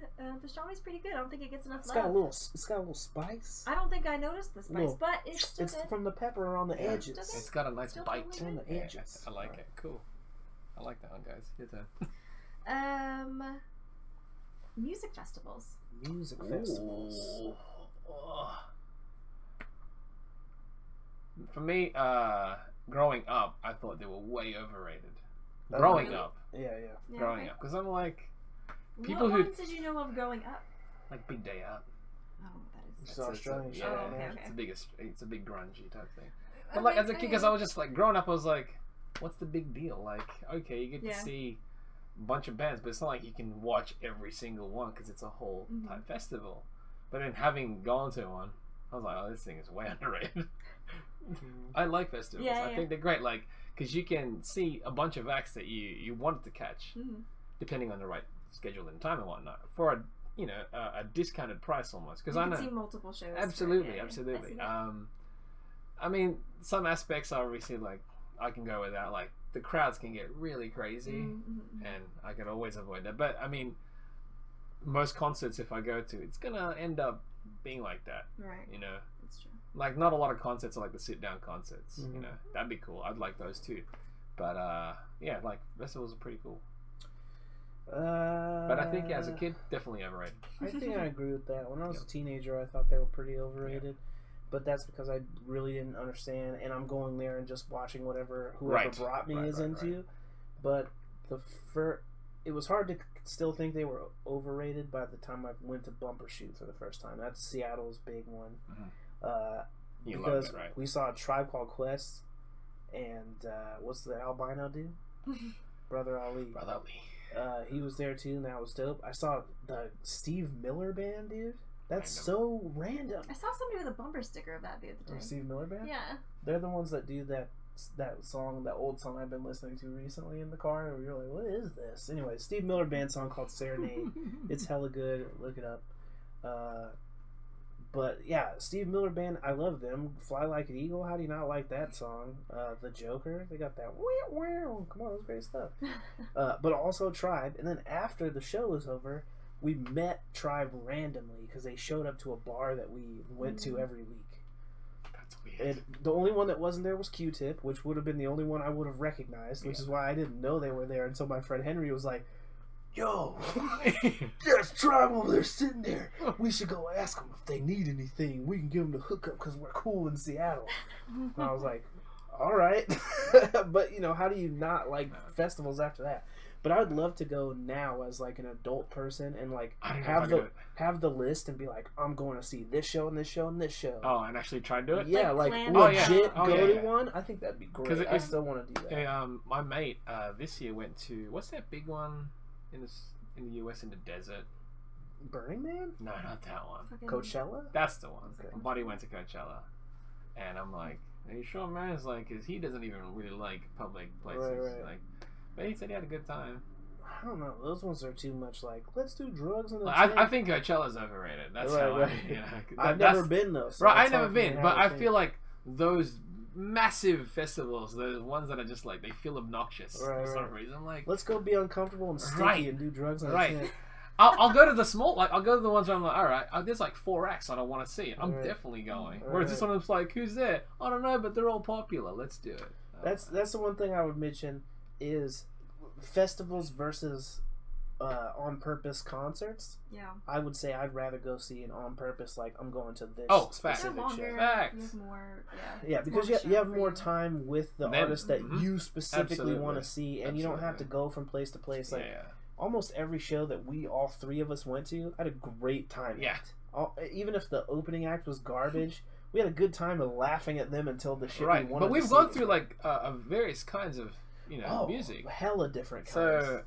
Pastrami's pretty good. I don't think it gets enough It's love. got a little spice. I don't think I noticed the spice, Little- but it's still It's good. from the pepper on the Yeah. edges. It's got a nice Still bite. totally On the Yeah, edges. I like it. Cool. I like that one, guys. Your turn. Music festivals. Music festivals. For me, growing up, I thought they were way overrated. Oh, Growing really? up, Yeah, yeah. Yeah, growing okay. up, because I'm like people what who ones did you know of growing up? like Big Day Out. I don't know what that is. It's Australian shit. Yeah, Oh, okay, it's okay. the biggest. It's a big grungy type thing. But like as a kid, because I was just like growing up, I was like, what's the big deal? Like, okay, you get Yeah. to see a bunch of bands, but it's not like you can watch every single one because it's a whole type festival. But then having gone to one, I was like, oh, this thing is way underrated. I like festivals. Yeah, I yeah. think they're great. Like, because you can see a bunch of acts that you wanted to catch, depending on the right schedule and time and whatnot, for a discounted price almost. Because You I can know see multiple shows. absolutely, Yeah, absolutely. I see that. I mean, some aspects are obviously like I can go without. Like the crowds can get really crazy, and I can always avoid that. But I mean, most concerts if I go to, it's gonna end up being like that. Right. You know, That's true. like not a lot of concerts are like the sit down concerts. Mhm. You know, that'd be cool. I'd like those too. But yeah, like festivals are pretty cool. But I think as a kid, definitely overrated. I think I agree with that. When I was Yep. a teenager, I thought they were pretty overrated. But that's because I really didn't understand, and I'm going there and just watching whoever Right. brought me Right, is right, into. But it was hard to still think they were overrated by the time I went to Bumper Shoot for the first time. That's Seattle's big one. You love Because it, right? we saw a Tribe Called Quest, and what's the albino dude? Brother Ali. Brother Lee. He was there too, and that was dope. I saw the Steve Miller Band, dude. That's Random. so random. I saw somebody with a bumper sticker of that the other The day. Steve Miller Band? Yeah. They're the ones that do that song, that old song I've been listening to recently in the car, and you're like, what is this? Anyway, Steve Miller Band song called Serenade. It's hella good. Look it up. But yeah, Steve Miller Band, I love them. Fly Like an Eagle, how do you not like that song? The Joker, they got that wow. Come on, that's great stuff. But also Tribe. And then after the show was over, we met Tribe randomly because they showed up to a bar that we went to every week. That's weird. And the only one that wasn't there was Q-Tip, which would have been the only one I would have recognized, which is why I didn't know they were there until my friend Henry was like, yo, there's Tribe over there sitting there. We should go ask them if they need anything. We can give them the hookup because we're cool in Seattle. And I was like, all right. But, how do you not like festivals after that? But I'd love to go now as like an adult person and like I don't know if I could have the list and be like, I'm going to see this show and this show and this show. Oh, and actually try and do it. Yeah, like plan legit Oh, go yeah. to one. I think that'd be great. I still want to do that. My mate this year went to what's that big one in the US in the desert? Burning Man? No, not that one. Fucking- Coachella? That's the one. Okay. My buddy went to Coachella, and I'm like, "Are you sure, man?" It's like, cause he doesn't even really like public places. Right. Like, but he said he had a good time. I don't know. Those ones are too much like, let's do drugs in the I think Coachella's overrated. That's how right. I've never been though. So Right, I've it's never hard for me been, to but have I a thing. feel like those massive festivals, those ones that are just like they feel obnoxious for some reason. I'm like, let's go be uncomfortable and sticky Right. and do drugs in Right. a tent. I'll go to the small, like I'll go to the ones where I'm like, all right, there's like 4 acts I don't want to see. I'm Right. definitely going. Right. Whereas this one is like, who's there? I don't know, but they're all popular. Let's do it. That's the one thing I would mention is festivals versus on purpose concerts. Yeah. I would say I'd rather go see an on purpose, like I'm going to this Oh, facts. They're specific longer. show. Facts. You have more. Yeah. Yeah, It's because more you have show for more you. time with the Then- artist that mhm. you specifically want Absolutely. to see, and you don't have to Absolutely. go from place to place. Like Yeah. almost every show that we all 3 of us went to, I had a great time. Yeah. Even if the opening act was garbage, we had a good time of laughing at them until the shit Right, we wanted but we've to gone see. through like various kinds of music. hella different kinds. So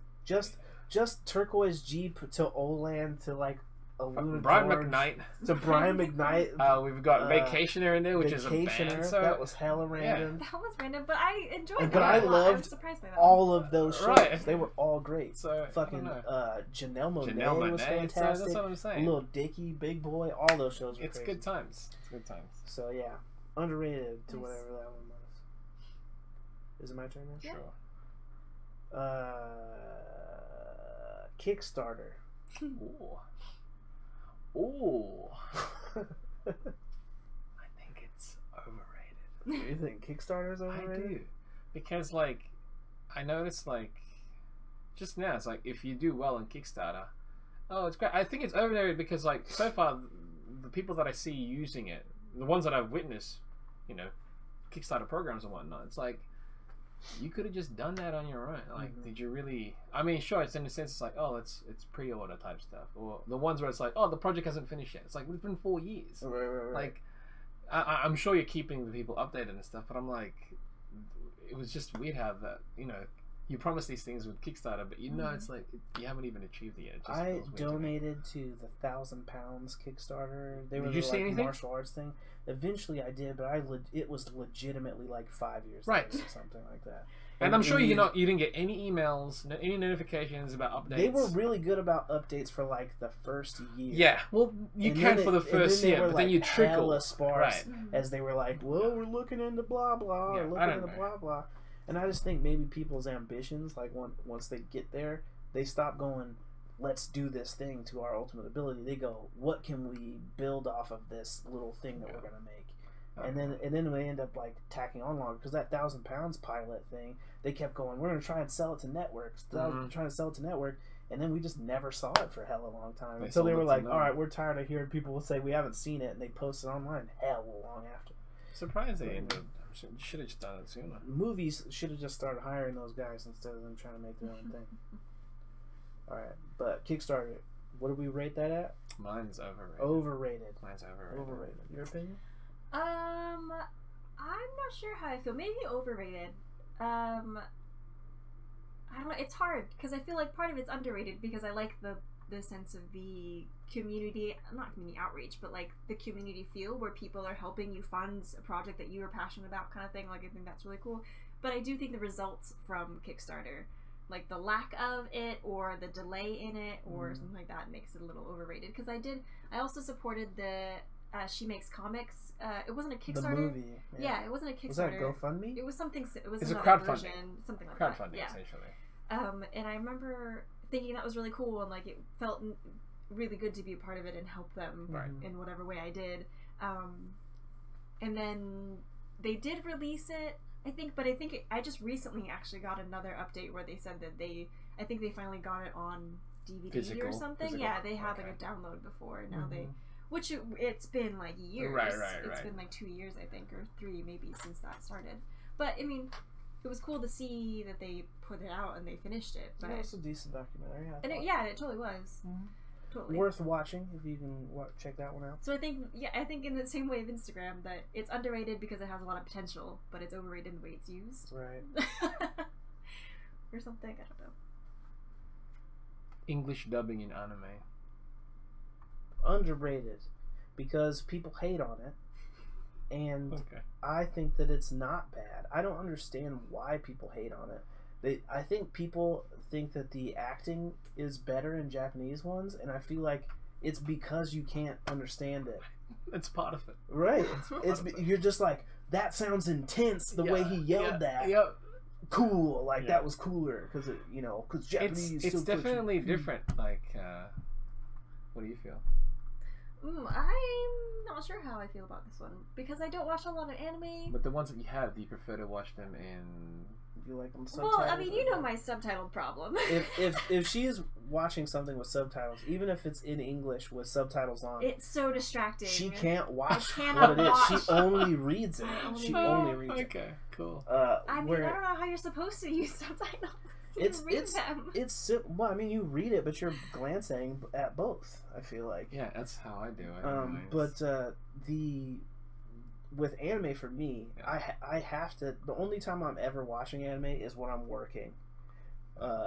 just Turquoise Jeep to Oland to like a Luna Brian George McKnight. to Brian McKnight. We've got Vacationer in there, which is a Vacationer, band. So that was hella random. That was random, but I enjoyed But that. I a lot. loved I was surprised by that. All of those shows, Right. they were all great. So Fucking I don't know. Janelle Monáe Janelle was Monáe, so fantastic. that's what I'm saying. Little Dicky, Big Boy, all those shows were It's crazy. good times. It's good times. So yeah, underrated to Nice. whatever that one was. Is it my turn now? Yeah. Sure. Kickstarter. Ooh. Ooh. I think it's overrated. You think Kickstarter's overrated? I do. Because, like, I noticed, like, just now, it's like, if you do well on Kickstarter, oh, it's great. I think it's overrated because, like, so far, the people that I see using it, the ones that I've witnessed, you know, Kickstarter programs and whatnot, it's like, you could have just done that on your own. Like, did you really? I mean, sure, it's in a sense, it's like, oh, it's pre-order type stuff, or the ones where it's like, oh, the project hasn't finished yet. It's like it's been 4 years. Right. Like, I'm sure you're keeping the people updated and stuff, but I'm like, it was just weird how that, you know, you promise these things with Kickstarter, but you know, it's like you haven't even achieved it yet. It just I feels weird to me. donated to the £1,000 Kickstarter. They were Did you the, see like, anything? martial arts thing. Eventually, I did, but it was legitimately like 5 years Right. later or something like that. And I'm sure you didn't get any emails, any notifications about updates. They were really good about updates for like the first year. Yeah, well, you And can then for the and first then they year, were, but then like, you trickle. hella sparse Right. as they were like, well, we're looking into blah blah, Yeah, or I looking don't into know. blah blah. And I just think maybe people's ambitions, like once they get there, they stop going, let's do this thing to our ultimate ability. They go, what can we build off of this little thing that we're gonna make? And then we end up like tacking on longer because that £1,000 pilot thing, they kept going, we're gonna try and sell it to networks, trying to sell it to network, and then we just never saw it for a hella long time until they sold were it to like, them. all right, we're tired of hearing people say we haven't seen it, and they posted online hella long after. Surprised they ended. You should have just done it sooner. Movies should have just started hiring those guys instead of them trying to make their own thing. All right, but Kickstarter, what do we rate that at? Mine's overrated. Overrated. Mine's overrated. Overrated. Your opinion? I'm not sure how I feel. Maybe overrated. I don't know. It's hard because I feel like part of it's underrated because I like the sense of the community, not community outreach, but like the community feel where people are helping you fund a project that you are passionate about, kind of thing. Like I think that's really cool. But I do think the results from Kickstarter, like the lack of it or the delay in it or something like that, makes it a little overrated. Because I also supported the She Makes Comics. It wasn't a Kickstarter. The movie. Yeah, it wasn't a Kickstarter. Was that GoFundMe? It was something. It was It's a another crowdfunding. version, something like Crowdfunding, that. Yeah. essentially. And I remember thinking that was really cool and like it felt really good to be a part of it and help them Right. in whatever way I did. And then they did release it, I think, but I just recently actually got another update where they said that I think they finally got it on DVD or something. Physical? Yeah, they had Okay. like a download before, and now which it's been like years. Right. It's been like 2 years, I think, or 3 maybe since that started. But I mean, it was cool to see that they put it out and they finished it. But It was a decent documentary. and it totally was. Mhm. Totally. Worth watching if you can check that one out. So I think in the same way of Instagram that it's underrated because it has a lot of potential, but it's overrated in the way it's used. Right. Or something, I don't know. English dubbing in anime. Underrated because people hate on it, and Okay. I think that it's not bad. I don't understand why people hate on it. I think people think that the acting is better in Japanese ones, and I feel like it's because you can't understand it. That's part of it. Right. It's You're just like, that sounds intense the way he yelled that. Yep. Cool. Like, Yeah. that was cooler because because Japanese. It's so definitely different. Like, what do you feel? I'm not sure how I feel about this one because I don't watch a lot of anime. But the ones that you have, do you prefer to watch them in? You like them subtitled? Well, I mean, you know my subtitled problem. if she is watching something with subtitles, even if it's in English with subtitles on, It's so distracting. she can't watch I cannot what it is. watch. She only reads it. Only She read only reads it. Okay, cool. I mean, I don't know how you're supposed to use subtitles. You read them. Well, I mean, you read it, but you're glancing at both. I feel like. Yeah, that's how I do it. But with anime for me, Yeah. I have to. The only time I'm ever watching anime is when I'm working.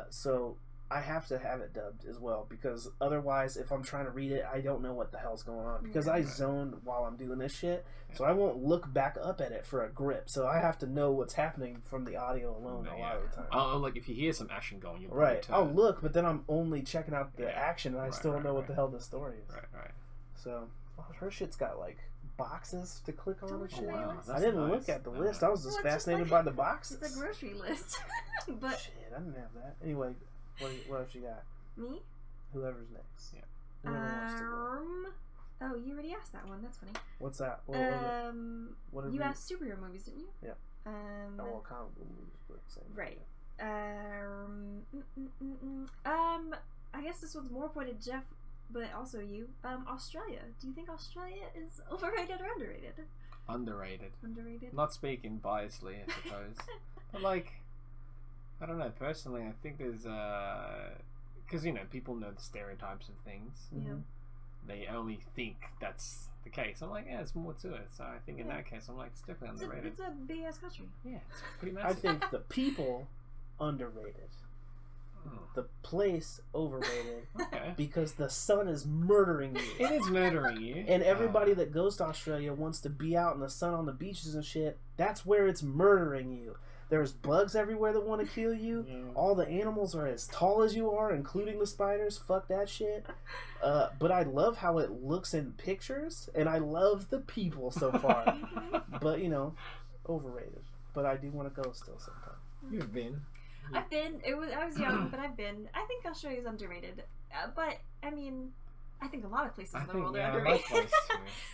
So I have to have it dubbed as well because otherwise, if I'm trying to read it, I don't know what the hell's going on because I zone while I'm doing this shit. So I won't look back up at it for a grip. So I have to know what's happening from the audio alone a lot of the time. Oh, like if you hear some action going, you'll Right. probably I'll look, but then I'm only checking out the Yeah. action, and I still don't know what the hell the story is. Right. So her shit's got like boxes to click on and Oh, shit. wow, I didn't look at the list. I was just Well, it's just fascinated like- by the boxes. It's a grocery list. But Shit, I didn't have that. Anyway, what else you got? me? Whoever's next. Yeah. Whoever wants to go. Oh, you already asked that one. That's funny. What's that? What did You we- asked superhero movies, didn't you? Yeah. Oh, well, comic book movies, but same. Right. I guess this one's more pointed Jeff, but also you. Australia. Do you think Australia is overrated or underrated? Underrated. Underrated. Not speaking biasly, I suppose. But like, I don't know. Personally, I think there's because people know the stereotypes of things. Yeah. They only think that's the case. I'm like, yeah, there's more to it. So I think in that case, I'm like, it's definitely underrated. It's a big ass country. Yeah, it's pretty I massive. think the people underrated. Oh, The place overrated okay. because the sun is murdering you. It is murdering you. And everybody that goes to Australia wants to be out in the sun on the beaches and shit. That's where it's murdering you. There's bugs everywhere that want to kill you. Yeah. All the animals are as tall as you are, including the spiders. Fuck that shit. But I love how it looks in pictures, and I love the people so far. But, overrated. But I do want to go still sometime. You've been. I've been. I was young, but I've been. I think Australia's underrated. But I mean, I think a lot of places in the world are underrated.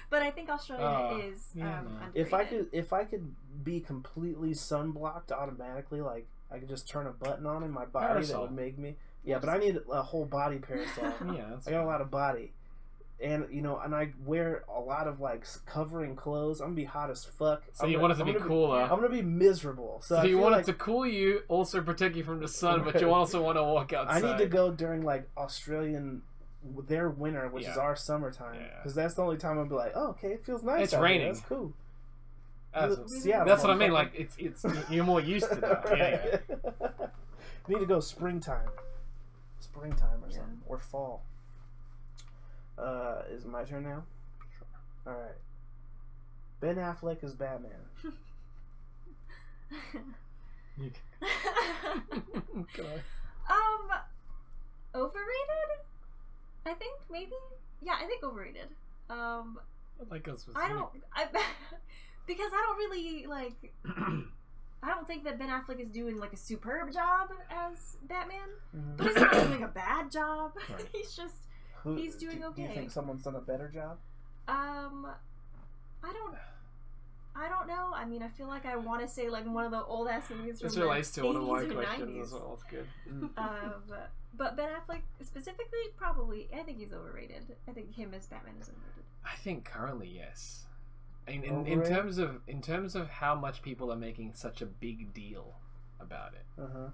But I think Australia is underrated. If I could be completely sunblocked automatically, like I could just turn a button on in my body Parasol. that would make me. Yeah, but I need a whole body parasol. Yeah, I got a lot of body. And and I wear a lot of like covering clothes. I'm gonna be hot as fuck. So you want it to be cooler. I'm gonna be miserable. So you want it to cool you, also protect you from the sun, but you also want to walk outside. I need to go during like their winter, which is our summertime, Yeah. because that's the only time I'll be like, oh, okay, it feels nice. It's out raining. Here. That's cool. That's what I mean. Like it's you're more used to that. Right. Yeah. Need to go springtime or something, or fall. Is it my turn now? All right. Ben Affleck is Batman. Okay. Overrated? I think maybe. Yeah, I think overrated. Like us. Because I don't really like. I don't think that Ben Affleck is doing like a superb job as Batman, but he's not doing a bad job. Right. He's just he's doing okay. Do you think someone's done a better job? I don't know. I mean, I feel like I want to say like one of the old ass movies from This the relates to one of 80s my or questions 90s. as well. It's good. But Ben Affleck specifically, probably, I think he's overrated. I think him as Batman is overrated. I think currently yes. In terms of how much people are making such a big deal about it. Uh-huh.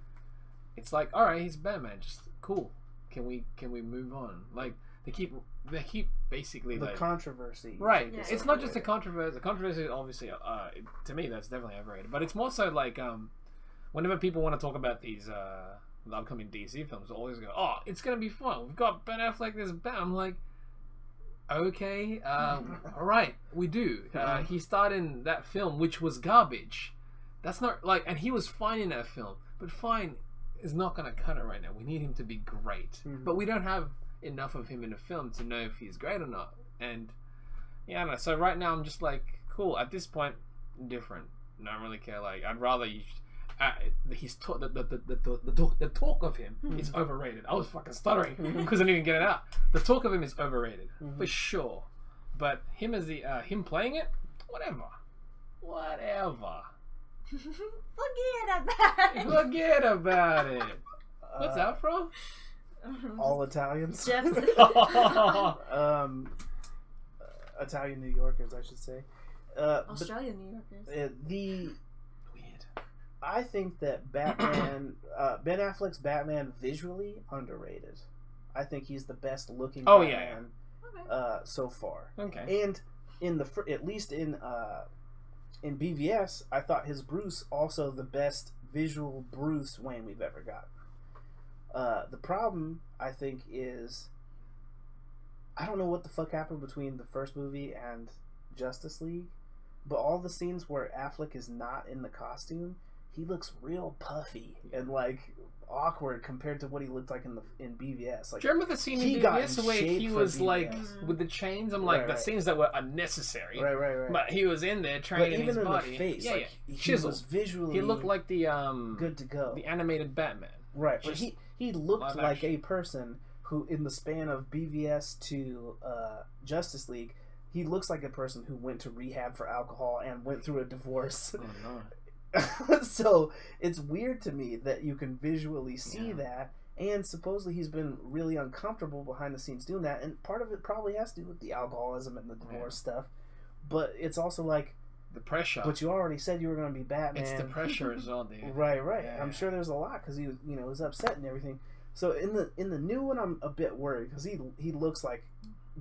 It's like, all right, he's Batman, just cool. Can we move on? Like they keep basically The like controversy. right. Yeah. It's not just a controversy. The controversy, obviously, to me, that's definitely overrated. But it's more so like whenever people want to talk about these the upcoming DC films, they always go, "Oh, it's gonna be fun. We've got Ben Affleck as Bat." I'm like, okay, all right, we do. He starred in that film, which was garbage. That's not like, and he was fine in that film, but fine is not gonna cut it right now. We need him to be great, but we don't have enough of him in the film to know if he's great or not. And yeah, I don't know. So right now, I'm just like, cool. At this point, different. Don't really care. Like, I'd rather you. The talk of him is overrated. I was fucking stuttering because I didn't even get it out. The talk of him is overrated for sure, but him as the him playing it, whatever. Forget about it. What's that from? All Italians. Jeff's Italian New Yorkers, I should say. Australian New Yorkers. Weird. I think that Batman, Ben Affleck's Batman, visually underrated. I think he's the best looking Batman so far. Okay. And in at least in BVS, I thought his Bruce also the best visual Bruce Wayne we've ever got. The problem, I think, is I don't know what the fuck happened between the first movie and Justice League, but all the scenes where Affleck is not in the costume, he looks real puffy and like awkward compared to what he looked like in BVS. Like, do you remember the scene in BVS where he was like with the chains? I'm like, the scenes that were unnecessary. Right. But he was in there training his body. The face, yeah, he was visually. He looked like the good to go. The animated Batman. Right, but he looked like a person who, in the span of BVS to Justice League, he looks like a person who went to rehab for alcohol and went through a divorce. Oh no. So it's weird to me that you can visually see that, and supposedly he's been really uncomfortable behind the scenes doing that, and part of it probably has to do with the alcoholism and the divorce stuff, but it's also like the pressure. But you already said you were going to be Batman. It's the pressure as well, dude. Right. Yeah. I'm sure there's a lot because he was upset and everything. So in the new one, I'm a bit worried because he looks like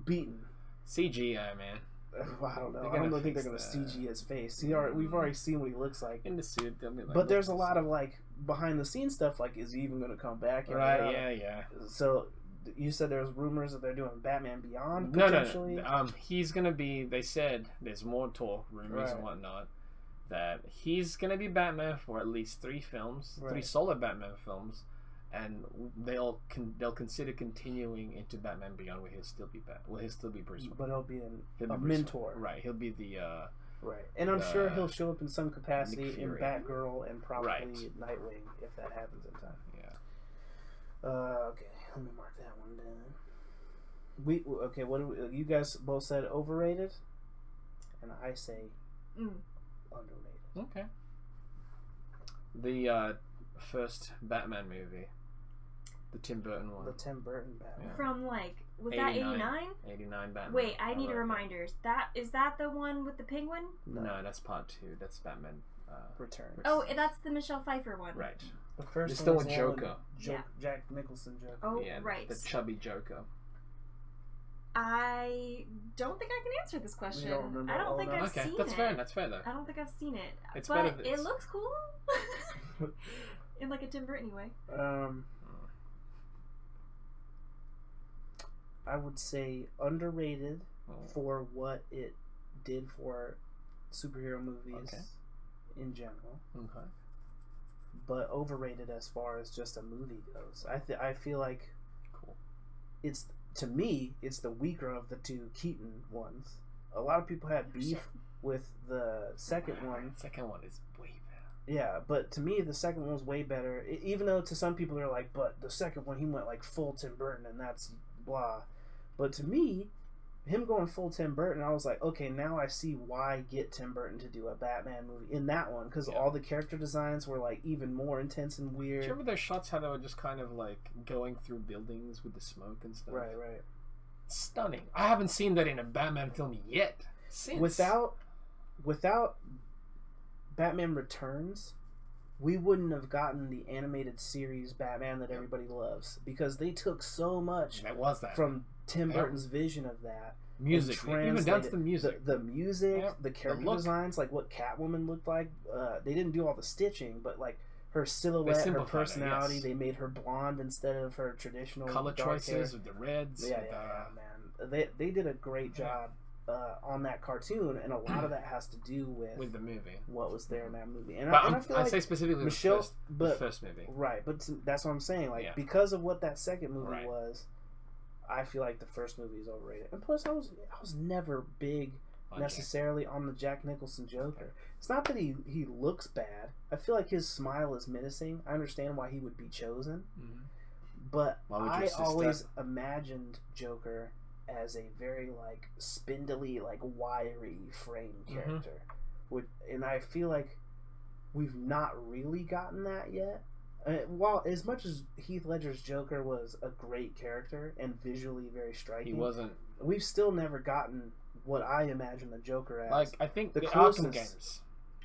beaten. CGI, man. I don't know. I don't think they're going to CG his face. We've already seen what he looks like in the suit. Like, but there's a lot of like behind the scenes stuff. Like, is he even going to come back? Right. Yeah. So you said there's rumors that they're doing Batman Beyond potentially. No. He's going to be. They said there's more talk, rumors and whatnot, that he's going to be Batman for at least 3 films, 3 solid Batman films. And they'll consider continuing into Batman Beyond, where he'll still be Bruce Wayne. But he'll be a mentor, right? He'll be the right, and I'm sure he'll show up in some capacity in Batgirl and probably Nightwing if that happens in time. Yeah. Okay, let me mark that one down. What do you guys both said overrated, and I say underrated. Okay. The first Batman movie. The Tim Burton one. The Tim Burton Batman. Yeah. From was that 89? 89 Batman. Wait, I need reminders. Is that the one with the penguin? No, that's part 2. That's Batman Returns. Oh, that's the Michelle Pfeiffer one. Right. The first still a Joker. Jack Nicholson Joker. Oh, yeah, right. The chubby Joker. I don't think I can answer this question. You don't remember I don't think I've seen it. That's fair though. I don't think I've seen it. It's but it looks cool. In like a Tim Burton way. I would say underrated for what it did for superhero movies in general. Okay. But overrated as far as just a movie goes. I feel like to me it's the weaker of the 2 Keaton ones. A lot of people had beef with the second one. Second one is way better. Yeah, but to me, the second one was way better. Even though to some people they're like, but the second one, he went like full Tim Burton, and that's blah. But to me, him going full Tim Burton, I was like, okay, now I see why get Tim Burton to do a Batman movie in that one, because all the character designs were like even more intense and weird. Do you remember those shots how they were just kind of like going through buildings with the smoke and stuff? Right. Stunning. I haven't seen that in a Batman film yet. Since without Batman Returns, we wouldn't have gotten the animated series Batman that everybody loves, because they took so much from Tim Burton's vision of that. Music, even down to the music. The music, the character designs, like what Catwoman looked like. They didn't do all the stitching, but like her silhouette, her personality, they made her blonde instead of her traditional color dark choices hair. with the reds. Yeah, man. They did a great job on that cartoon, and a lot of that has to do with the movie, what was there in that movie. And but I feel like say specifically Michelle, the first movie, right? But that's what I'm saying. Like because of what that second movie was, I feel like the first movie is overrated. And plus, I was never big necessarily on the Jack Nicholson Joker. It's not that he looks bad. I feel like his smile is menacing. I understand why he would be chosen, but I always imagined Joker as a very like spindly, like wiry frame character. And I feel like we've not really gotten that yet. While as much as Heath Ledger's Joker was a great character and visually very striking, he wasn't. We've still never gotten what I imagine the Joker as. Like I think the closest, Arkham games,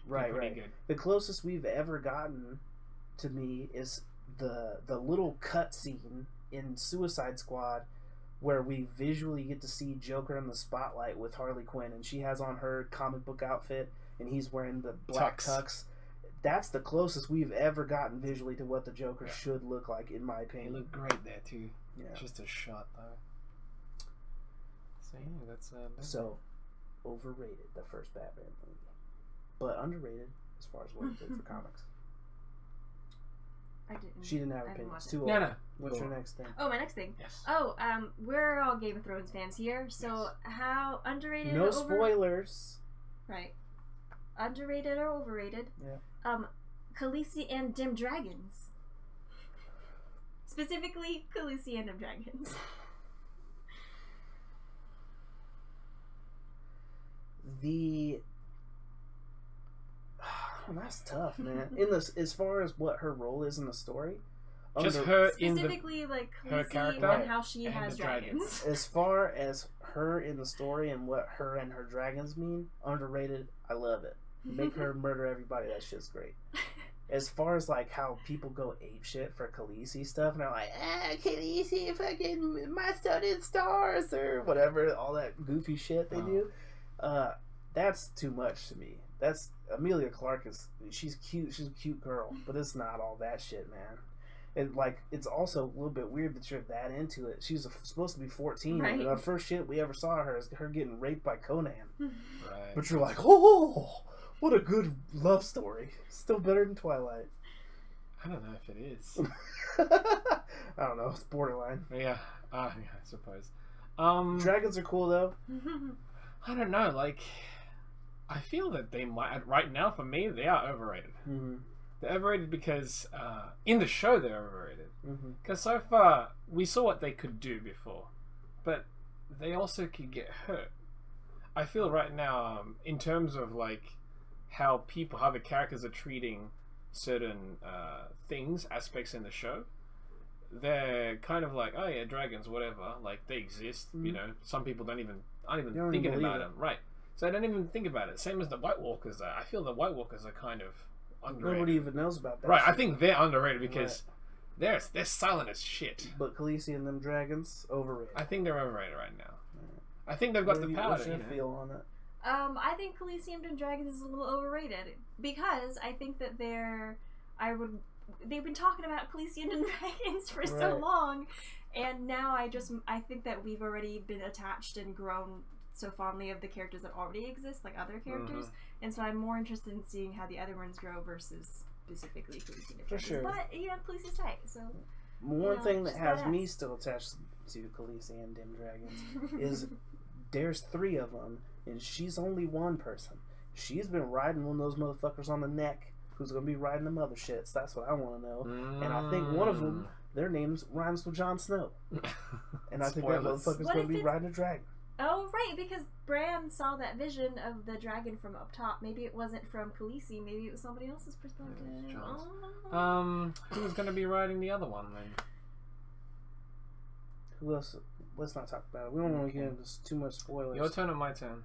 right. Good. The closest we've ever gotten to me is the little cut scene in Suicide Squad, where we visually get to see Joker in the spotlight with Harley Quinn, and she has on her comic book outfit, and he's wearing the black tux. That's the closest we've ever gotten visually to what the Joker should look like, in my opinion. He looked great there too. Yeah. Just a shot though. So yeah, that's so overrated, the first Batman movie, but underrated as far as what it did for comics. I didn't. She didn't have opinions. Too old. No. What's your next thing? Oh, my next thing. Yes. Oh, we're all Game of Thrones fans here. So how underrated? No spoilers. Right. Underrated or overrated? Yeah. Khaleesi and Dim Dragons. Specifically, Khaleesi and Dim Dragons. That's tough, man. As far as what her role is in the story, just her specifically like her character and how she has dragons. As far as her in the story and what her and her dragons mean, underrated. I love it. Make her murder everybody. That shit's great. As far as like how people go apeshit for Khaleesi stuff, and they're like, Khaleesi, fucking my sun and stars, or whatever, all that goofy shit they do. That's too much to me. That's Emilia Clarke she's cute. She's a cute girl, but it's not all that shit, man. And like, it's also a little bit weird that you're that into it. She's supposed to be 14, right. and the first shit we ever saw her is her getting raped by Conan. Right. But you're like, oh, what a good love story. Still better than Twilight. I don't know if it is. I don't know. It's borderline. Yeah. I suppose. Dragons are cool though. I don't know. Like, I feel that they might. Right now, for me, they are overrated. They're overrated because in the show they're overrated. Because so far we saw what they could do before, but they also could get hurt. I feel right now, in terms of like how the characters are treating certain aspects in the show, they're kind of like, oh yeah, dragons, whatever. Like they exist, you know. Some people aren't even thinking about them, right? So I don't even think about it. Same as the White Walkers. I feel the White Walkers are kind of underrated. Nobody even knows about that. Right, shit. I think they're underrated because they're silent as shit. But Khaleesi and them dragons, overrated. I think they're overrated right now. I think they've got the power. What's your feel on it? I think Khaleesi and them dragons is a little overrated because I think that they've been talking about Khaleesi and them dragons for so long, and now I think that we've already been attached and grown so fondly of the characters that already exist, like other characters, and so I'm more interested in seeing how the other ones grow versus specifically Khaleesi and For sure. But Khaleesi's tight, so one thing that has me still attached to Khaleesi and Dim Dragons is there's 3 of them, and she's only one person. She's been riding one of those motherfuckers on the neck. Who's gonna be riding them other shits? That's what I want to know. And I think one of them, their names rhymes with Jon Snow, and I think that motherfucker's gonna be riding a dragon. Oh, right, because Bran saw that vision of the dragon from up top. Maybe it wasn't from Khaleesi. Maybe it was somebody else's perspective. Who's going to be riding the other one, then? Who else? Let's not talk about it. We don't want to get into too much spoilers. Your turn or my turn?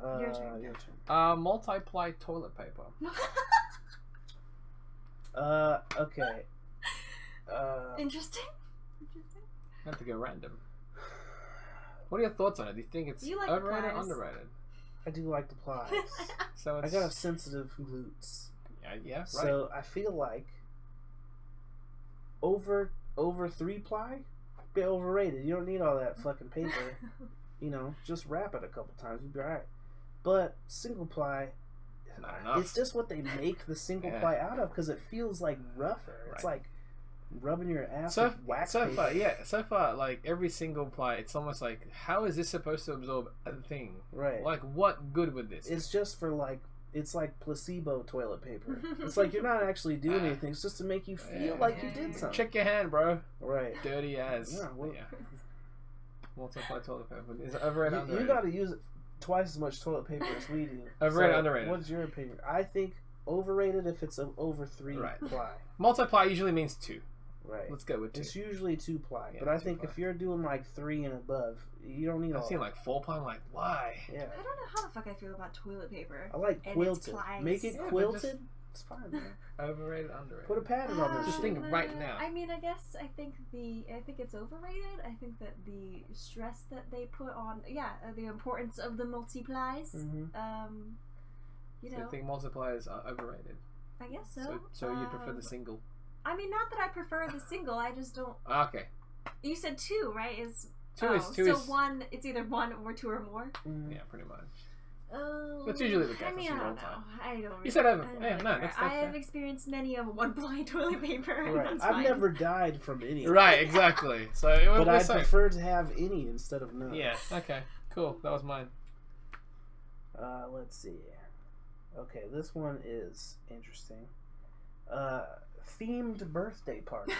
Your turn. Multiply toilet paper. Okay. Interesting. I have to go random. What are your thoughts on it? Do you think it's You like overrated or plies. underrated? I do like the plies. So I it's got a sensitive glutes. yeah, right. So I feel like over 3-ply, bit overrated. You don't need all that fucking paper. You know, just wrap it a couple times, you'll be alright. But single ply, Not enough. it's just what they make the single Yeah. ply out of because it feels like rougher. It's Right. like rubbing your ass So, with wax so paper. far, yeah. So far, like every single ply, it's almost like, how is this supposed to absorb a thing? Right. Like, what good would this? It's just for like, it's like placebo toilet paper. It's like you're not actually doing anything. It's just to make you feel like you did something. Check your hand, bro. Right. Dirty ass. Yeah, well- yeah. Multiply toilet paper. Is it overrated? You Underrated? got to use twice as much toilet paper as we do. Overrated, underrated? What's your opinion? I think overrated if it's over 3 Right. ply. Multiply usually means 2. Right. Let's go with 2. It's usually 2 ply, Yeah, but I 2 think ply. if you're doing like 3 and above, you don't need all I've seen that. like 4 ply. I'm like, why? Yeah. I don't know how the fuck I feel about toilet paper. I like And it's quilted. plies. Make it Yeah, but quilted. just- It's fine, man. Overrated, underrated. Put a pattern on this. Just shit. think right now. I mean, I guess I think it's overrated. I think that the stress that they put on, the importance of the multiplies. Mhm. You So know, you think multipliers are overrated? I guess so. So you prefer the single? I mean, not that I prefer the single. I just don't. Okay. You said 2, right? Two is so one. It's either 1 or 2 or more. Mhm. Yeah, pretty much. Oh, That's usually the case. I mean, That's I all don't the know. time. I don't. Really, You said over. I don't Yeah, really no, care. that's I have fair. experienced many of one-ply toilet paper, and Right. that's I've fine. never died from any. Right, exactly. So, But we're I safe. prefer to have any instead of none. Yeah. Okay. Cool. That was mine. Let's see. Okay, this one is interesting. Themed birthday parties.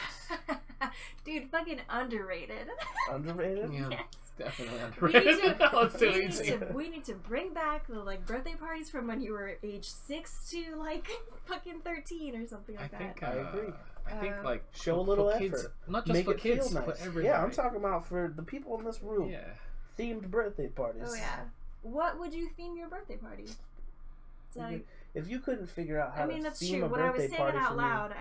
Dude, fucking underrated. Underrated? Yeah. Yes. Definitely We need underrated. That was too we, easy. we need to bring back the like birthday parties from when you were age 6 to like fucking 13 or something I like think. that. I agree. I think like Show a for little kids, effort. not just Make for it kids, feel for nice. everybody. Yeah, I'm talking about for the people in this room. Yeah. Themed birthday parties. Oh yeah. What would you theme your birthday party? It's like, If you couldn't figure out how I mean, to that's theme true. a When I was birthday saying it party out for me, loud,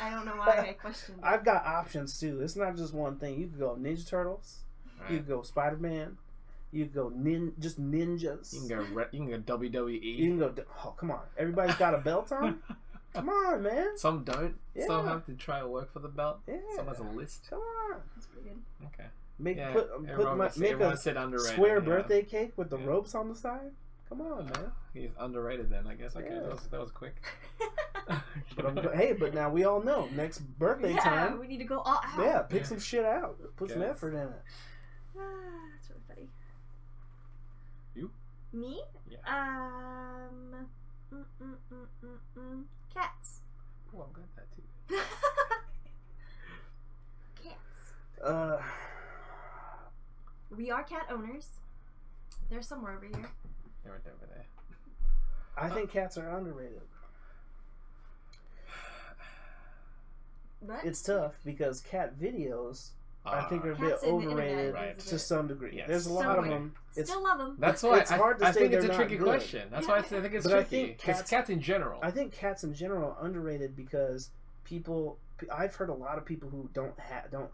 I don't know why I questioned it. I've got options too. It's not just one thing. You could go Ninja Turtles. You Right. could go Spider Man. You could go just ninjas. You can go WWE. You can go. Oh, come on! Everybody's got a belt on. Come on, man. Some don't. Some Yeah. have to try to work for the belt. Yeah. Some has a list. Come on. That's pretty good. Okay. Make Yeah. make everyone a said underrated. square yeah. birthday cake with the Yeah. ropes on the side. Come on, man. He's underrated then, I guess. Okay, Yeah. that was quick. But now we all know next birthday Yeah, time. we need to go all out. Yeah, pick Yeah. some shit out. Put some Yes. effort in it. That's really funny. You? Me? Yeah. Cats. Oh, I'm good at that too. Cats. We are cat owners. They're somewhere over here. They're right over there. I think cats are underrated. What? It's tough because cat videos I think are a bit Cats in the overrated internet, Right. is to it? some degree. Yes. There's a lot Somewhere. of them. It's Still love them. That's why It's hard to I say think it's a they're tricky not good. question. That's why I think it's But I tricky. think Because cats in general. I think cats in general are underrated because I've heard a lot of people who don't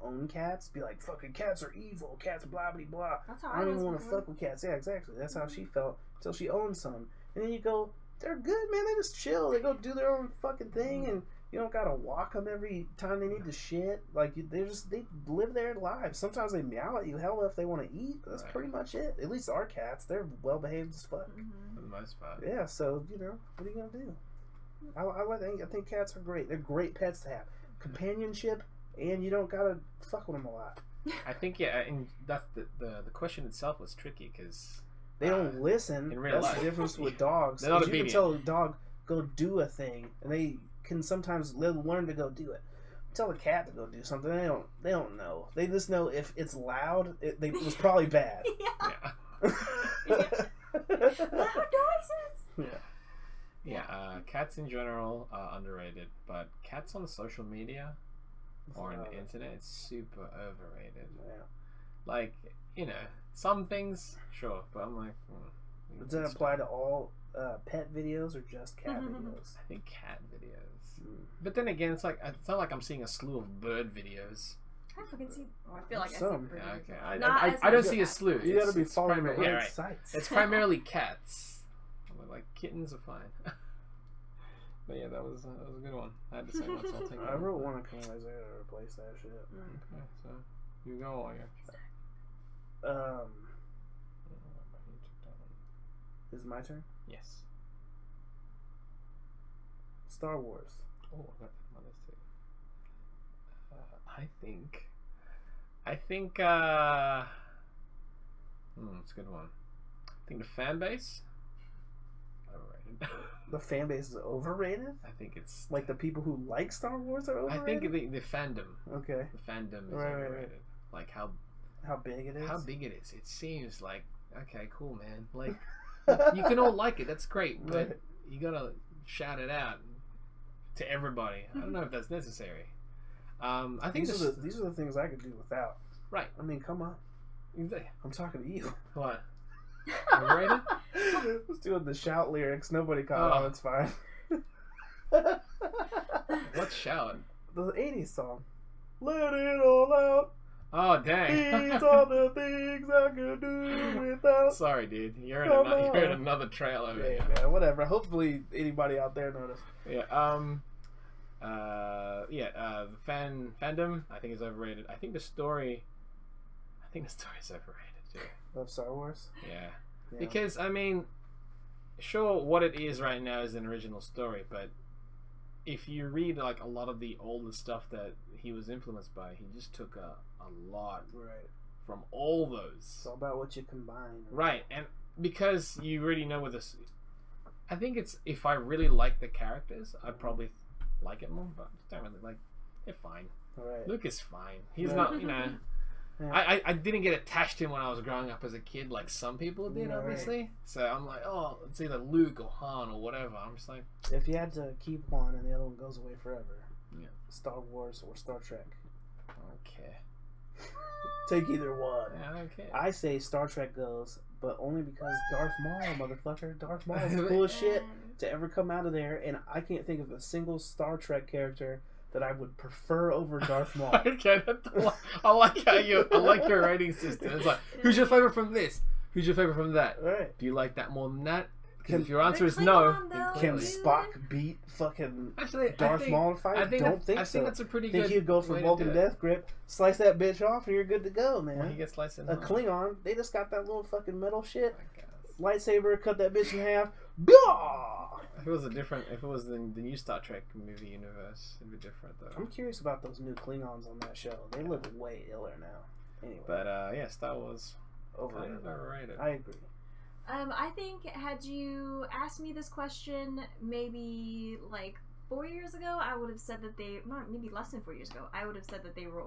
own cats be like, fucking cats are evil, cats blah blah blah. That's how I don't was even want to before. fuck with cats. Yeah, exactly. That's how she felt until she owned some. And then you go, they're good, man. They just chill. They go do their own fucking thing, and you don't gotta walk them every time they need to shit. Like they live their lives. Sometimes they meow at you. Hell, if they want to eat, that's Right. pretty much it. At least our cats, they're well behaved as fuck. Mhm. For the most part. Yeah, so what are you gonna do? I think cats are great. They're great pets to have. Companionship, and you don't gotta fuck with them a lot. I think, yeah, and that's the question itself was tricky because They don't listen. in real That's life. the difference with dogs. They're not 'Cause you can obedient. tell a dog go do a thing, and they can sometimes learn to go do it. Tell a cat to go do something. They don't know. They just know if it's loud, it was probably bad. Yeah. yeah. Loud noises. Yeah. Cats in general are underrated, but cats on social media or on the internet, it's super overrated. Yeah. Like, some things, sure, but I'm like, Does that apply to all pet videos or just cat videos? I think cat videos. But then again, it's not like I'm seeing a slew of bird videos. I fucking see. Oh, I feel like Some. I see. Yeah, okay. Not I don't as see a slew. You gotta be It's following the primarily- right right. sites. It's primarily cats. Like kittens are fine. But yeah, that was a good one. I had to say once. I'll take I that. wrote one of Kanoe to replace that shit. Okay, so you go on your. Is it my turn? Yes. Star Wars. Oh, I got that on this too. I think it's a good one. I think the fan base overrated. The fan base is overrated? I think it's Like the people who like Star Wars are I overrated? think the fandom. Okay. The fandom is Right, right, overrated. right. Like how big it is? big it is. It seems like okay, cool, man. Like you can all like it. That's great, but Right. you gotta shout it out to everybody. I don't know if that's necessary. I think these are the things I could do without. right. I mean, come on. I'm talking to you. What? Overrated? Let's do the shout lyrics. Nobody caught Oh. on. It's fine. Let's shout. The 80s song. Let it all out. Oh dang! These are the things I could do without. Sorry, dude. You're in, Come you're in on. another trail over Hey, here. man, whatever. Hopefully, anybody out there noticed. Yeah. The fandom I think is overrated. I think the story is overrated too. Of Star Wars? Yeah. Yeah. Because I mean, sure, what it is right now is an original story, but if you read like a lot of the older stuff that he was influenced by, he just took a lot Right. from all those. It's all about what you combine. Right, and because you already know with this, I think it's if I really like the characters, I'd probably like it more. But I don't really like. They're fine. Right. Luke is fine. He's Right. not, you know. Yeah. I didn't get attached to him when I was growing up as a kid, like some people did, Right. obviously. So I'm like, oh, it's either Luke or Han or whatever. I'm just like, If you had to keep one and the other one goes away forever, Yeah. Star Wars or Star Trek, okay, take either one. I don't care. I say Star Trek goes, but only because Darth Maul, motherfucker. Darth Maul is the coolest shit to ever come out of there, and I can't think of a single Star Trek character that I would prefer over Darth Maul. Okay, I like how I like your rating system. It's like, who's your favorite from this? Who's your favorite from that? Right. Do you like that more than that? Can- Because if your answer is Klingon, no, though, then Can clearly- Spock beat fucking Actually, Darth Maul in a fight? I think Don't think I so. think that's a pretty Think good. he'd go for way to Vulcan do it. Death Grip, slice that bitch off, and you're good to go, man. Well, he gets sliced in A half. Klingon, they just got that little fucking metal shit. I guess. Lightsaber, cut that bitch in half. Blah! If it was the new Star Trek movie universe, it'd be different though. I'm curious about those new Klingons on that show. They look way iller now. Anyway, But yeah, Star Wars kind overrated. of overrated. I agree. I think had you asked me this question maybe like 4 years ago, I would have said that maybe less than 4 years ago, I would have said that they were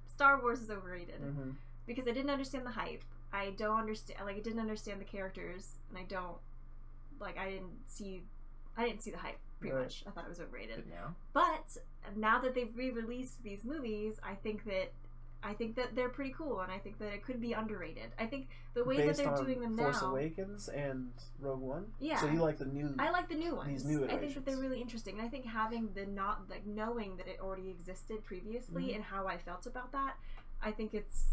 Star Wars is overrated Mm-hmm. because I didn't understand the hype. I didn't understand the characters, and I didn't see the hype pretty Right. much. I thought it was overrated. But now, But now that they've re-released these movies, I think that they're pretty cool, and I think that it could be underrated. I think the way Based that they're on doing them Force now, Awakens and Rogue One. Yeah. So you like the new? I like the new ones. These new I think that iterations. they're really interesting, and I think having knowing that it already existed previously Mhm. and how I felt about that, I think it's.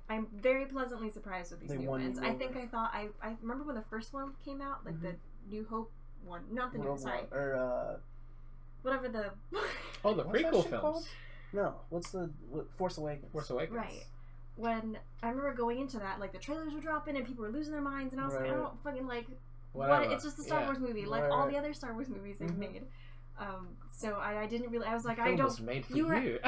I'm very pleasantly surprised with these They new won you ones. I think over. I remember when the first one came out, like the New Hope one, not the new, Rogue sorry, One, or whatever the. oh, the what's that prequel shit films, called? No, Force Awakens. Force Awakens, Right. When I remember going into that, like the trailers were dropping and people were losing their minds, and I was like, I Right. don't fucking like Whatever. what. It's just a Star Yeah. Wars movie, like Right, all right. the other Star Wars movies they've Mhm. made. So I didn't really. I was like, The I film don't. was made for you were- you.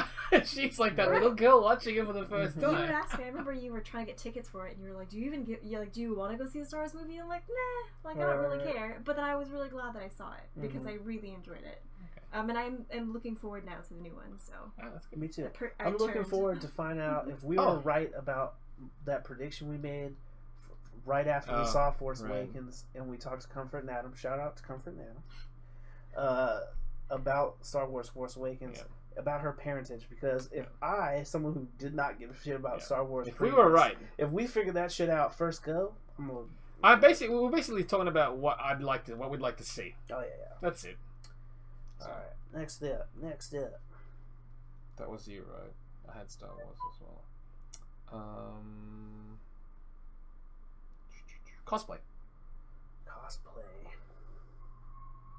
She's like that Right. little girl watching it for the first Mhm. You would time. ask me. I remember you were trying to get tickets for it, and you were like, "Do you even get? You like, do you want to go see the Star Wars movie?" I'm like, "Nah, like I don't Right, really right. care." But then I was really glad that I saw it because Mhm. I really enjoyed it. Okay. And I'm looking forward now to the new one. So Oh, that's good. Me too. I I'm looking turned- forward to find out if we Oh. were right about that prediction we made right after we Oh, saw Force right. Awakens and we talked to Comfort and Adam. Shout out to Comfort and Adam. About Star Wars Force Awakens, about her parentage. Because if someone who did not give a shit about Yeah. Star Wars, If we were right, if we figured that shit out first go, I'm gonna. we're basically talking about what we'd like to see. Oh yeah, That's it. So All right. Next up. that was you, right? I had Star Wars as well. Cosplay.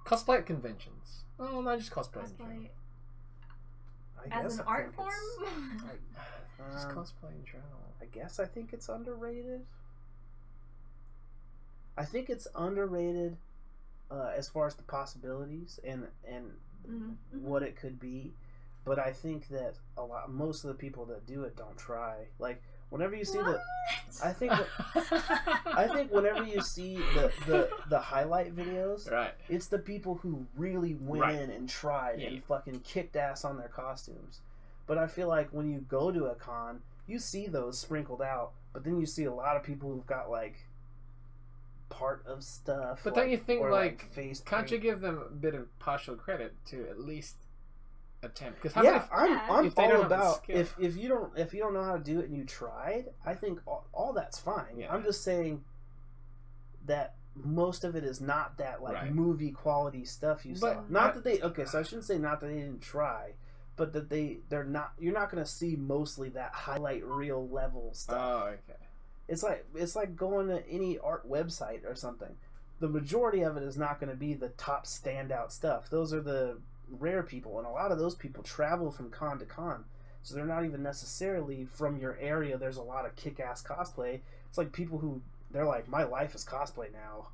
Cosplay at conventions. Oh, no, just cosplay. In general. Cosplay I as guess an I art think form. Just cosplay in general. I guess I think it's underrated. I think it's underrated as far as the possibilities and what it could be, but I think that most of the people that do it don't try. Like whenever you see I think whenever you see the highlight videos, Right. it's the people who really went in and tried and fucking kicked ass on their costumes. But I feel like when you go to a con, you see those sprinkled out, but then you see a lot of people who've got like part of stuff. But don't you think like face can't paint. you give them a bit of partial credit to at least attempt? Because I'm if they all don't have the about skill. if you don't know how to do it and you tried, I think all that's fine. Yeah. I'm just saying that most of it is not that like movie quality stuff you saw. So I shouldn't say not that they didn't try, but that they're not. You're not going to see mostly that highlight reel level stuff. Oh, okay. It's like going to any art website or something. The majority of it is not going to be the top standout stuff. Those are the rare people, and a lot of those people travel from con to con, so they're not even necessarily from your area. There's a lot of kick-ass cosplay. It's like people who they're like, my life is cosplay now.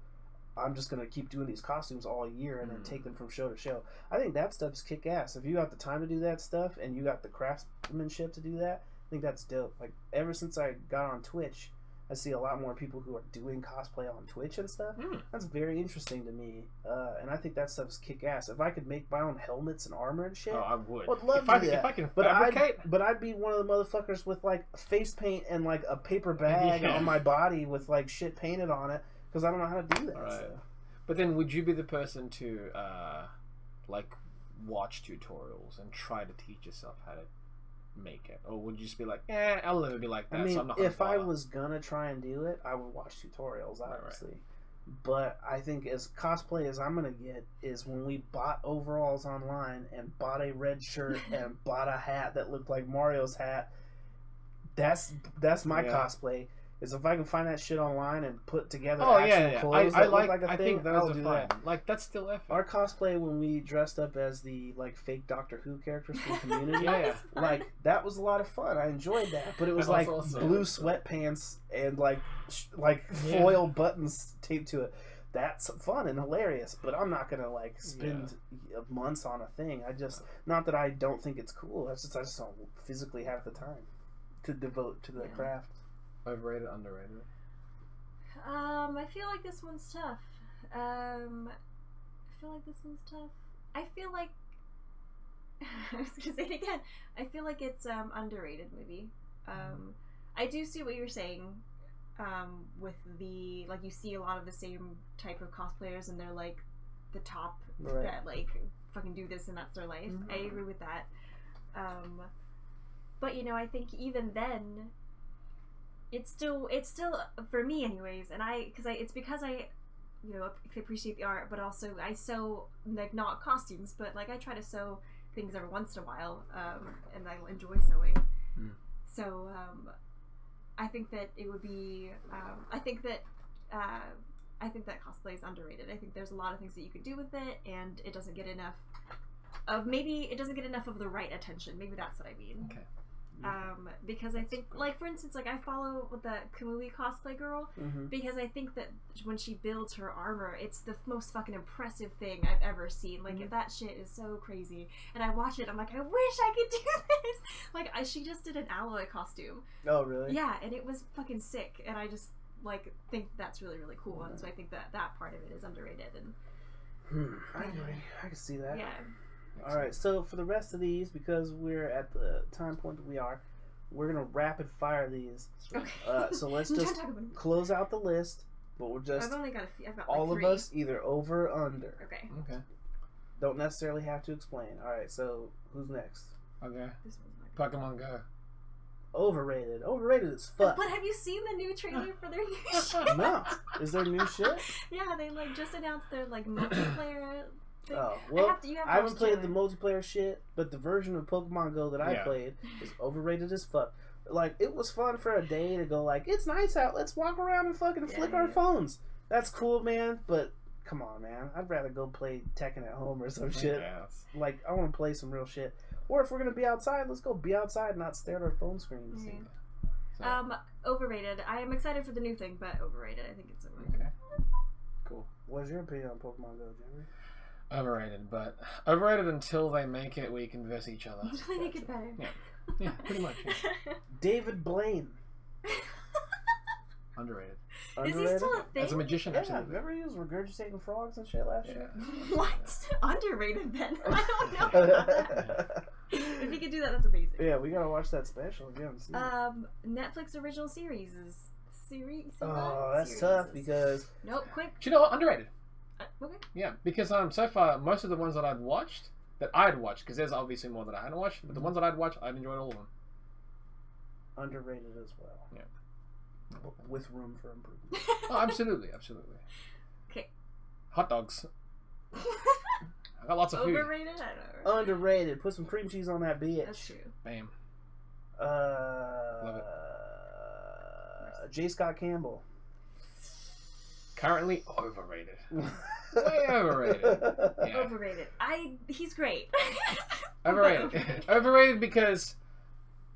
I'm just going to keep doing these costumes all year and then take them from show to show. I think that stuff's kick-ass. If you got the time to do that stuff and you got the craftsmanship to do that, I think that's dope. Like ever since I got on Twitch, I see a lot more people who are doing cosplay on Twitch and stuff. That's very interesting to me, and I think that stuff's kick-ass. If I could make my own helmets and armor and shit, I would. I'd love to do that. If I can fabricate, but I'd be one of the motherfuckers with like face paint and like a paper bag on my body with like shit painted on it because I don't know how to do that. Right. So. But then, would you be the person to like watch tutorials and try to teach yourself how to make it, or would you just be like, I'll never be like that? I mean, so I'm not if I was gonna try and do it, I would watch tutorials, obviously. Right. But I think as cosplay as I'm gonna get is when we bought overalls online and bought a red shirt and bought a hat that looked like Mario's hat. That's my cosplay. Is if I can find that shit online and put together clothes that look like a thing, I think those are do fine. that. Like that's still effort. Our cosplay when we dressed up as the like fake Doctor Who characters from Community, like that was a lot of fun. I enjoyed that, but it was like blue sweatpants and like foil buttons taped to it. That's fun and hilarious, but I'm not gonna like spend months on a thing. I just not that I don't think it's cool. I just don't physically have the time to devote to the craft. Overrated, underrated? I feel like this one's tough. I feel like I was gonna say it again. I feel like it's underrated movie. I do see what you're saying. With the like, you see a lot of the same type of cosplayers, and they're like the top that like fucking do this and that's their life. I agree with that. But you know, I think even then. It's still for me anyways, and it's because I you know appreciate the art, but also I sew like not costumes, but like I try to sew things every once in a while, and I enjoy sewing. So I think that it would be I think that cosplay is underrated. I think there's a lot of things that you could do with it, and it doesn't get enough of the right attention. Maybe that's what I mean. Okay. Because I think, like, for instance, like, I follow with the Kanoe cosplay girl, because I think that when she builds her armor, it's the most fucking impressive thing I've ever seen. Like, that shit is so crazy. And I watch it, I'm like, I wish I could do this! Like, she just did an alloy costume. Oh, really? Yeah, and it was fucking sick, and I just, like, think that's really, really cool, and so I think that part of it is underrated. And I agree. I can see that. Yeah. Alright, so for the rest of these, because we're at the time point that we're going to rapid fire these. Okay. So let's just close out the list, but we're just... I've only got a few. I've got all like 3. of us either over or under. Okay. Don't necessarily have to explain. Alright, so who's next? Okay. This one's Pokemon Go. Overrated. Overrated as fuck. But have you seen the new trailer for their new shit? No. Is there new shit? Yeah, they like just announced their like multiplayer Oh, well, you have to I haven't watch played the Chap. multiplayer shit, but the version of Pokemon Go that I Yeah. played is overrated as fuck. Like, it was fun for a day to go, like, it's nice out, let's walk around and fucking flick our phones. That's cool, man, but come on, man. I'd rather go play Tekken at home or some shit. Yes. Like, I want to play some real shit. Or if we're going to be outside, let's go be outside and not stare at our phone screens. Yeah. So, Overrated. I am excited for the new thing, but overrated. I think it's overrated. okay. Cool. What's your opinion on Pokemon Go, Jeremy? Overrated, but overrated until they make it where you can verse each other. They make it better. Yeah, pretty much. Yeah. David Blaine. Underrated. Is he still a thing? As a magician, Yeah, absolutely. remember he was regurgitating frogs and shit last year? What? Underrated then? I don't know. If he could do that, that's amazing. Yeah, we gotta watch that special again. See. Netflix original series is series. Oh, that's tough because Nope, quick. Do you know what? Underrated. Okay. Yeah, because so far most of the ones that I'd watched, because there's obviously more that I hadn't watched, but the ones that I'd watched, I'd enjoyed all of them. underrated as well. Yeah. With room for improvement. Oh, absolutely, absolutely. Okay. Hot dogs. I got lots of food. Overrated? I don't know. Underrated. Put some cream cheese on that bitch. That's true. Bam. Uh, J. Scott Campbell. Currently overrated. Way overrated. Yeah. Overrated. He's great. Overrated. Overrated because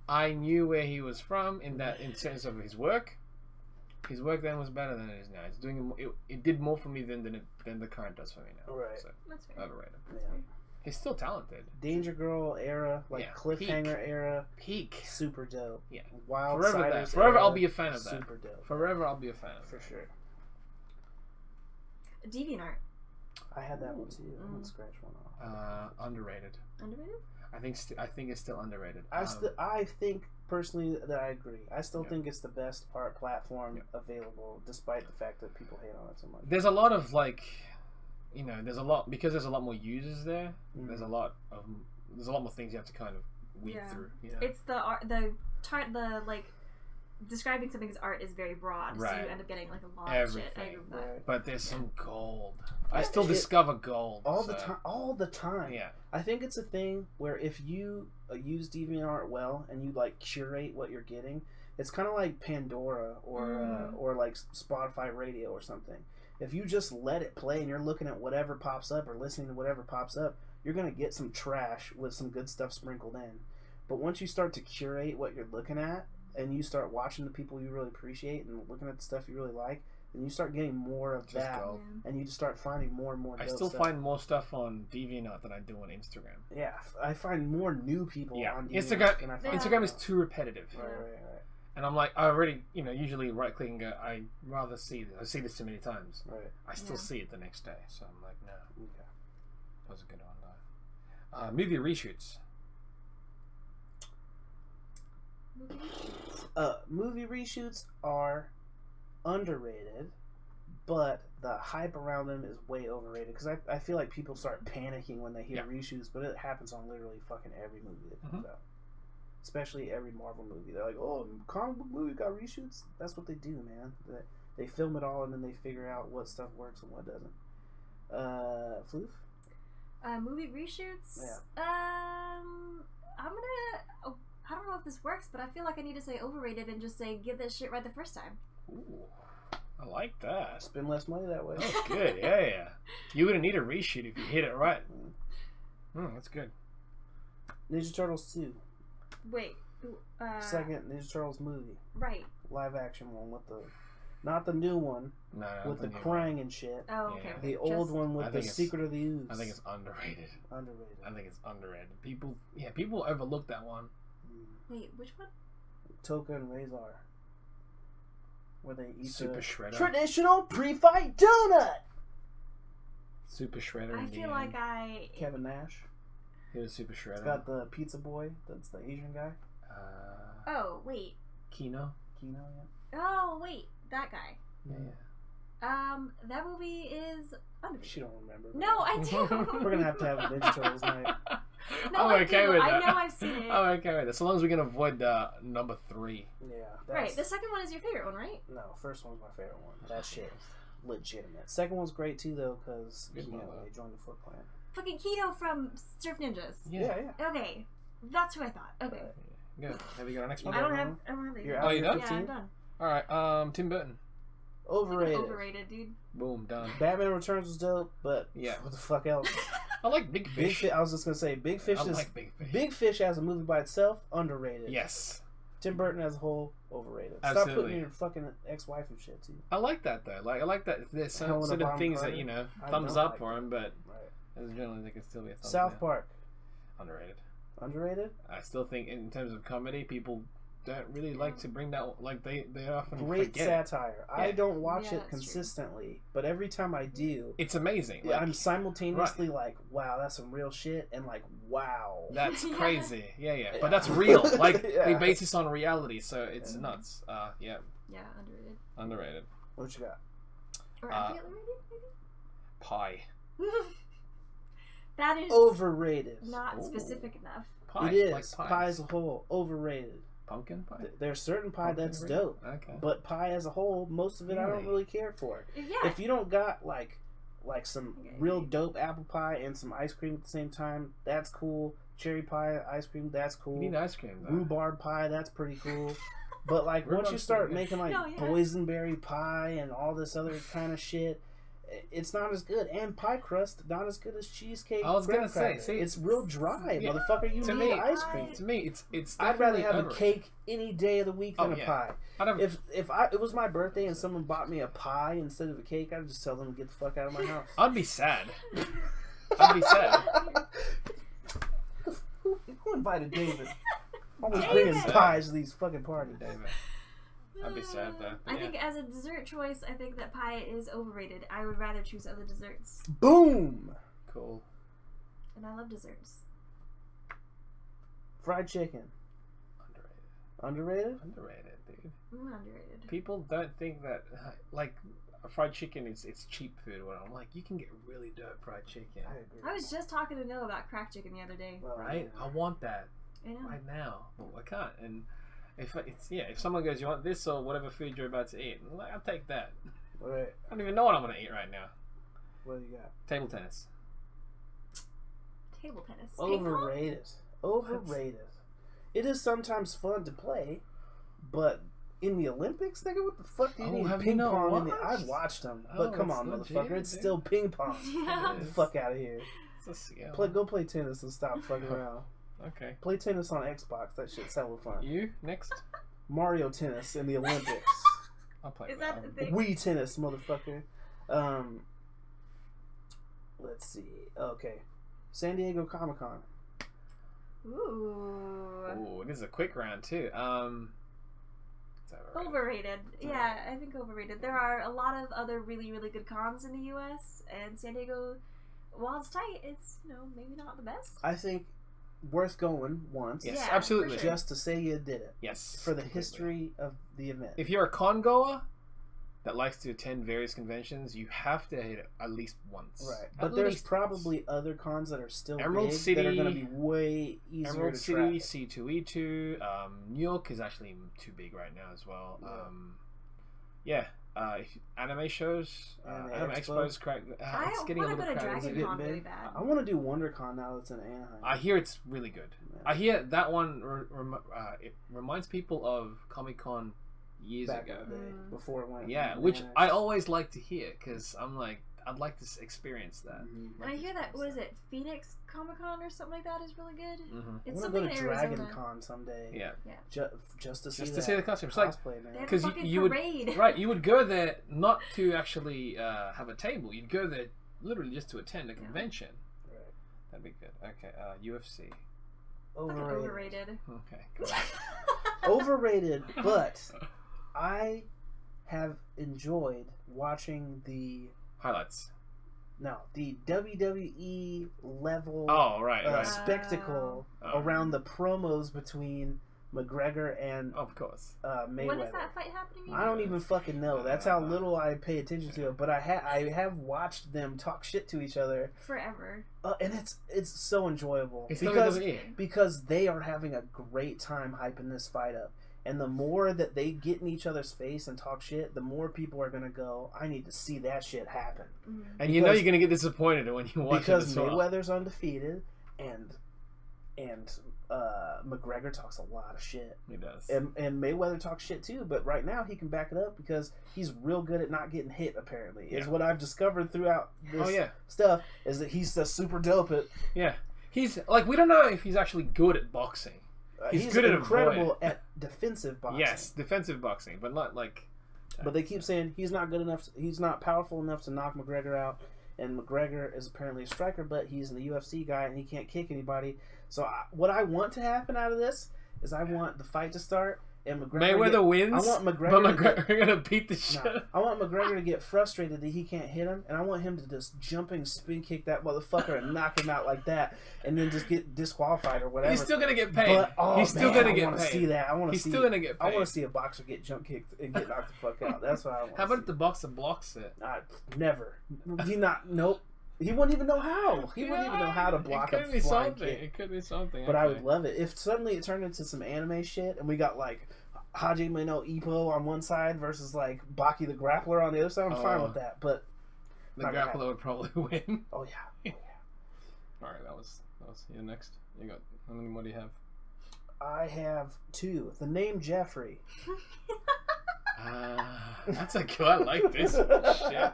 I knew where he was from in sense of his work. His work then was better than it is now. It's doing it did more for me than the current does for me now. Right. So, That's fair. overrated. Yeah. He's still talented. Danger Girl era, like Yeah, cliffhanger era, Peak. super dope. Yeah. Wild Forever that. Siders Forever era, I'll be a fan of that. Super dope. Forever I'll be a fan of For that. sure. DeviantArt. I had that one too. I'm gonna scratch one off. Underrated. Underrated? I think it's still underrated. I think personally that I agree. I still Yeah. think it's the best art platform available, despite the fact that people hate on it so much. There's a lot of there's a lot more users there. Mhm. There's a lot more things you have to kind of weed through. You know? It's the art, describing something's art is very broad, so Right. you end up getting like a lot Everything. of shit. I agree with that. Right. But there's some gold. I I still shit. discover gold All the time. Yeah. I think it's a thing where if you use DeviantArt well and you like curate what you're getting, it's kind of like Pandora or like Spotify Radio or something. If you just let it play and you're looking at whatever pops up or listening to whatever pops up, you're gonna get some trash with some good stuff sprinkled in. But once you start to curate what you're looking at and you start watching the people you really appreciate and looking at the stuff you really like, then you start getting more of Just that, gold. and you just start finding more and more. I dope still stuff. find more stuff on DeviantArt than I do on Instagram. Yeah, I find more new people on Instagram. than I find Instagram is too repetitive, Right. and I'm like, I already, usually right click and go. I rather see this. I see this too many times. Right. I still Yeah. see it the next day, so I'm like, no, Okay. that was a good one. Movie reshoots. Movie reshoots are underrated, but the hype around them is way overrated. Because I feel like people start panicking when they hear reshoots, but it happens on literally fucking every movie that comes out. Especially every Marvel movie. They're like, oh, comic book movie got reshoots? That's what they do, man. They film it all and then they figure out what stuff works and what doesn't. Floof? Movie reshoots? Yeah. I'm gonna... I don't know if this works, but I feel like I need to say overrated and just say give that shit right the first time. Ooh, I like that. Spend less money that way. That's good. Yeah. You wouldn't need a reshoot if you hit it right. That's good. Ninja Turtles 2. Wait. Second Ninja Turtles movie. Right. Live action one with the... Not the new one. No, With the new one. crying and shit. Oh, okay. Yeah. okay. The old one I with the think it's- Secret of the Ooze. I think it's underrated. Underrated. I think it's underrated. People overlook that one. Wait, which one? Toka and Razor. Where they eat Super the Shredder. traditional pre-fight donut! Super Shredder. I in the feel like end. Kevin Nash. He was Super Shredder. It's got the pizza boy. That's the Asian guy. Oh, wait. Kino. Kino, yeah. Oh, wait. That guy. Yeah. That movie is underrated. She don't remember. No, I do. We're gonna have to have a Ninja Turtles night. No, I'm I okay do. with I that. know I've seen it. I'm okay with that. So long as we can avoid number 3. Yeah. Right, the second one is your favorite one, right? No, first one's my favorite one. That shit. legitimate. Second one's great too though, because Good one, though. they joined the Foot Clan. Fucking Kanoe from Surf Ninjas. Yeah. Okay, that's who I thought. Okay. Good. Have you got our next one? I don't have the You're Oh, you done? Yeah, I'm done. All right. Tim Burton. Overrated. Overrated, dude. Boom. Done. Batman Returns was dope, but Yeah. what the fuck else? I like Big Big Fish. Fish. I was just gonna say Big Fish I is like Big Fish. Big Fish as a movie by itself underrated. Yes. Tim Burton as a whole overrated. Stop Absolutely. putting your fucking ex-wife and shit too. I like that though. Like I like that. There's some Helena certain Bonham things Carter. that I thumbs don't up like for it. him, but Right. as generally they can still be a thumbs South down. Park Underrated. underrated. I still think in terms of comedy, people don't really like to bring that. Like they often Great forget. satire. I Yeah. don't watch Yeah, it that's true. consistently, but every time I do, It's amazing. yeah, Like, I'm simultaneously like, wow, that's some real shit, and like, wow. that's Yeah. crazy. Yeah. Yeah. But that's real. Like Yeah. we base this on reality, so it's Yeah. nuts. Yeah. Yeah, underrated. Underrated. What you got? Or Uh, underrated, Pie. maybe? That is Overrated. not Ooh. specific enough. Pie. It is. Like Pie pies. as a whole, overrated. Pumpkin pie. There's certain pie Pumpkin that's pie? dope, Okay. but pie as a whole, most of it I don't Really? really care for. Yeah. If you don't got like some Okay. real dope apple pie and some ice cream at the same time, that's cool. Cherry pie, ice cream, that's cool. You need ice cream though. Rhubarb pie, that's pretty cool. But like once you Rhubarb's start pretty good. making like No, yeah. boysenberry pie and all this other kind of shit, it's not as good. And pie crust, not as good as cheesecake. I was gonna graham say, cracker. see, it's real dry, yeah. motherfucker. You To need me- ice cream. To me, it's. I'd rather definitely have a overrated. cake any day of the week than Oh, a yeah. pie. I don't. If it was my birthday and someone bought me a pie instead of a cake, I'd just tell them to get the fuck out of my house. I'd be sad. I'd be sad. Who invited David? Always David! bringing pies to these fucking parties. David. I'd be sad though. I Yeah. think as a dessert choice, I think that pie is overrated. I would rather choose other desserts. Boom! Cool. And I love desserts. Fried chicken. Underrated. Underrated? Underrated, dude. Underrated. People don't think that like fried chicken is it's cheap food. Well, I'm like, you can get really dope fried chicken, I agree. I was just talking to Noah about crack chicken the other day. Well, right? yeah. I want that I know. right now, but I can't. And if someone goes, you want this or whatever food you're about to eat, I'm like, I'll take that. Alright, I don't even know what I'm gonna eat right now. what do you got? Table tennis. Table tennis. Ping pong? Overrated. Overrated. It is sometimes fun to play, but in the Olympics, nigga, what the fuck do you Oh, need have you ping not pong? watched? I've watched them, Oh, but come it's on, legit, motherfucker, it's dude. still ping pong. Yeah. Get the fuck out of here. It's a skill. Go play tennis and stop fucking around. Okay. Play tennis on Xbox. That shit's hella fun. You next? Mario tennis in the Olympics. I'll play. Is that the thing? Wii tennis, motherfucker. Let's see. Okay, San Diego Comic Con. Ooh. Ooh, this is a quick round too. It's overrated. Overrated. Yeah, I think overrated. There are a lot of other really, really good cons in the U.S. and San Diego, while it's tight, it's maybe not the best. I think worth going once. Yes, Yeah, absolutely. for sure. Just to say you did it. Yes. For the completely. history of the event. If you're a con goer that likes to attend various conventions, you have to hit it at least once. Right. At But there's least probably other cons that are still Emerald big City- that are going to be way easier Emerald to City, track. C2E2, New York is actually too big right now as well. Yeah. Anime shows, Anime Anime Expo. Expos, crack. It's I getting a want to little go to crowded. Is it Dragon getting Con really big? bad. I want to do WonderCon now that's in Anaheim. I hear it's really good. Yeah. I hear that one it reminds people of Comic Con years Back ago. in the day, Mm. before it went. Yeah, bananas. which I always like to hear because I'm like, I'd like to experience that. Mhm. And I hear that, what is it, Phoenix Comic Con or something like that is really good. Mm-hmm. I It's want to something go in to Dragon Arizona. Con someday. Yeah, Just to see just that to see the costumes. Like, cosplay, man. They have a 'Cause you- fucking you would- parade. right, you would go there not to actually have a table. You'd go there literally just to attend a Yeah. convention. Right. That'd be good. Okay, UFC. Fucking Overrated. overrated. Okay. Overrated, but I have enjoyed watching the Highlights. WWE level Oh, right, right. spectacle Oh. around the promos between McGregor and Of course. Mayweather. When is that fight happening? I don't even fucking know. That's how little I pay attention to it. But I have watched them talk shit to each other, Forever. and it's so enjoyable It's because WWE. because they are having a great time hyping this fight up. And the more that they get in each other's face and talk shit, the more people are gonna go, I need to see that shit happen. And you know you're gonna get disappointed when you watch it because as well. Mayweather's undefeated, and McGregor talks a lot of shit. He does. And Mayweather talks shit too, but right now he can back it up because he's real good at not getting hit, apparently. Is what I've discovered throughout this stuff, is that he's just super dope at... Yeah. He's, like, we don't know if he's actually good at boxing. He's good incredible at defensive boxing. Yes, defensive boxing, but not, like... But they keep saying he's not good enough, he's not powerful enough to knock McGregor out, and McGregor is apparently a striker, but he's an UFC guy and he can't kick anybody. So what I want to happen out of this is I want the fight to start and Mayweather wins. I want McGregor, but McGregor gonna beat the shit. I want McGregor to get frustrated that he can't hit him, and I want him to just jumping spin kick that motherfucker and knock him out like that, and then just get disqualified or whatever. He's still gonna get paid. But, he's still gonna get paid. I want to see that. He's still gonna get paid. I want to see a boxer get jump kicked and get knocked the fuck out. That's what I want. How about if the boxer blocks it? Never. Nope. He wouldn't even know how. He wouldn't even know how to block a flying kick. It could be something. But I would love it if suddenly it turned into some anime shit, and we got like Hajime no Ippo on one side versus like Baki the Grappler on the other side. I'm fine with that, but the Grappler would probably win. Oh yeah. All right, that was you. Next, you got how many more do you have? I have 2. The name Jeffrey. That's a good. I like this shit.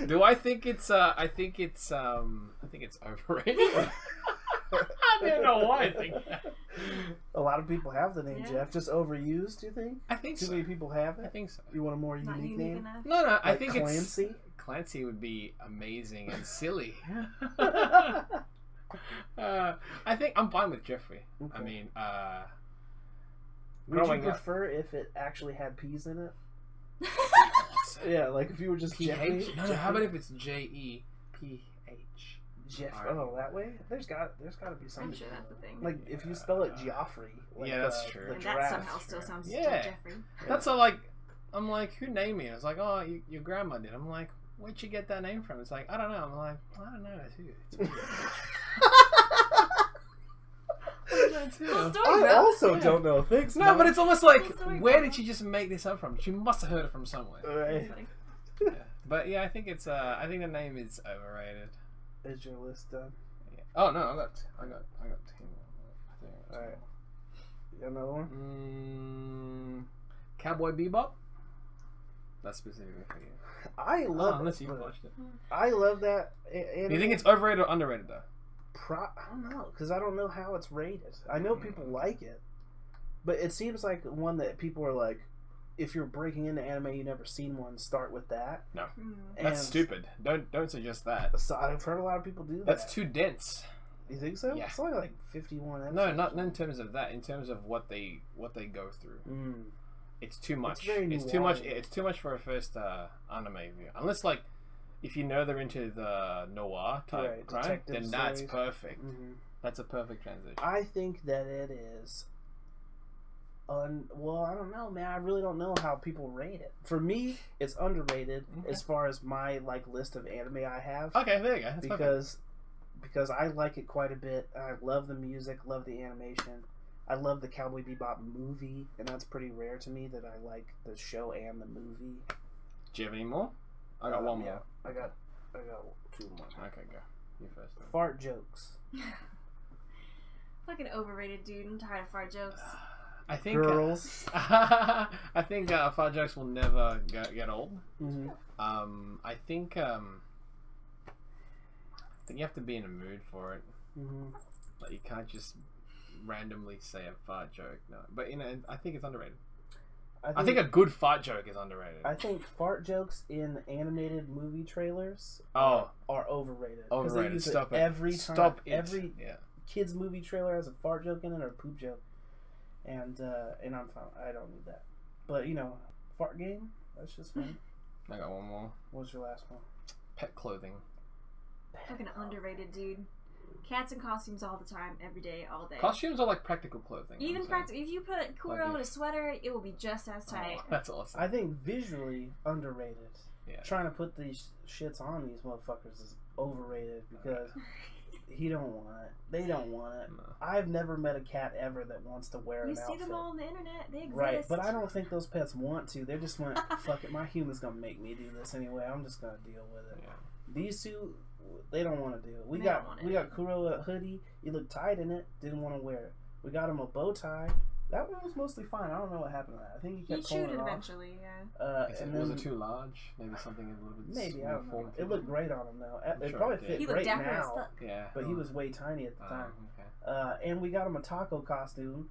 Do I think it's? I think it's overrated. I don't know why I think that. A lot of people have the name Jeff. Just overused, do you think? I think Too many people have it? I think so. You want a more unique name? Enough? No, Like I think Clancy? it's... Clancy would be amazing and silly. I think I'm fine with Jeffrey. Okay. I mean, would you prefer if it actually had P's in it? Yeah, like if you were just Jeffrey. No, how about if it's Jeph? Jeff. Oh, that way. There's got to be something. I'm sure that's a thing. Like if you spell it Geoffrey. Like, yeah, that's true. And that somehow still sounds like Jeffrey. That's all. Like, I'm like, who named me? I was like, oh, your grandma did. I'm like, where'd you get that name from? It's like, I don't know. I'm like, I don't know. It's weird. I also don't know. Thanks. No, but it's almost like, where did she just make this up from? She must have heard it from somewhere. Right. Yeah. But yeah, I think it's. I think the name is overrated. Is your list done? Yeah. Oh no, I got 2 more. I think. All right. You got another one? Cowboy Bebop. That's specifically for you. I love. Unless you've watched it. I love that. Do you think it's overrated or underrated though? I don't know, because I don't know how it's rated. I know people like it, but it seems like one that people are like, if you're breaking into anime, you've never seen one, start with that. No, that's stupid. Don't suggest that. So I've heard a lot of people do that. That's too dense. You think so? Yeah. It's only like 51 episodes. No, not in terms of that. In terms of what they go through. It's too much. It's too much. It's too much for a first anime view. Unless like, if you know they're into the noir type crime, then that's perfect. That's a perfect transition. I think that it is. Well, I don't know, man. I really don't know how people rate it. For me, it's underrated as far as my like list of anime I have. Okay, there you go. That's because I like it quite a bit. I love the music, love the animation. I love the Cowboy Bebop movie, and that's pretty rare to me that I like the show and the movie. Do you have any more? I got one more. I got 2 more. Okay, go. You first. Then. Fart jokes. Fucking overrated, dude. I'm tired of fart jokes. I think girls. I think fart jokes will never get old. I think you have to be in a mood for it. Like you can't just randomly say a fart joke. No, but I think it's underrated. I think a good fart joke is underrated. I think fart jokes in animated movie trailers are overrated. Overrated. Stop it. Every time. Stop it. Every kids movie trailer has a fart joke in it or a poop joke, and I'm fine. I don't need that. But fart game. That's just fun. I got one more. What's your last one? Pet clothing. Fucking underrated, dude. Cats in costumes all the time, every day, all day. Costumes are like practical clothing. Even practical. If you put Kuro in a sweater, it will be just as tight. That's awesome. I think visually underrated. Yeah. Trying to put these shits on these motherfuckers is overrated because He don't want it. They don't want it. No. I've never met a cat ever that wants to wear You an see outfit. them all on the internet. They exist. Right, but I don't think those pets want to. They just went, fuck it, my human's gonna make me do this anyway. I'm just gonna deal with it. Yeah. These two, they don't want to do it. We They got don't want we it. got Kuro a hoodie. He looked tight in it. Didn't want to wear it. We got him a bow tie. That one was mostly fine. I don't know what happened to that. I think he He kept pulling chewed it it off. eventually. Yeah. And Was then, it too large? Maybe something a little bit. maybe I don't know. form It looked great on him though. It sure probably it did. fit He looked great dapper as now, fuck. Yeah. but he was way tiny at the time. Okay. And we got him a taco costume,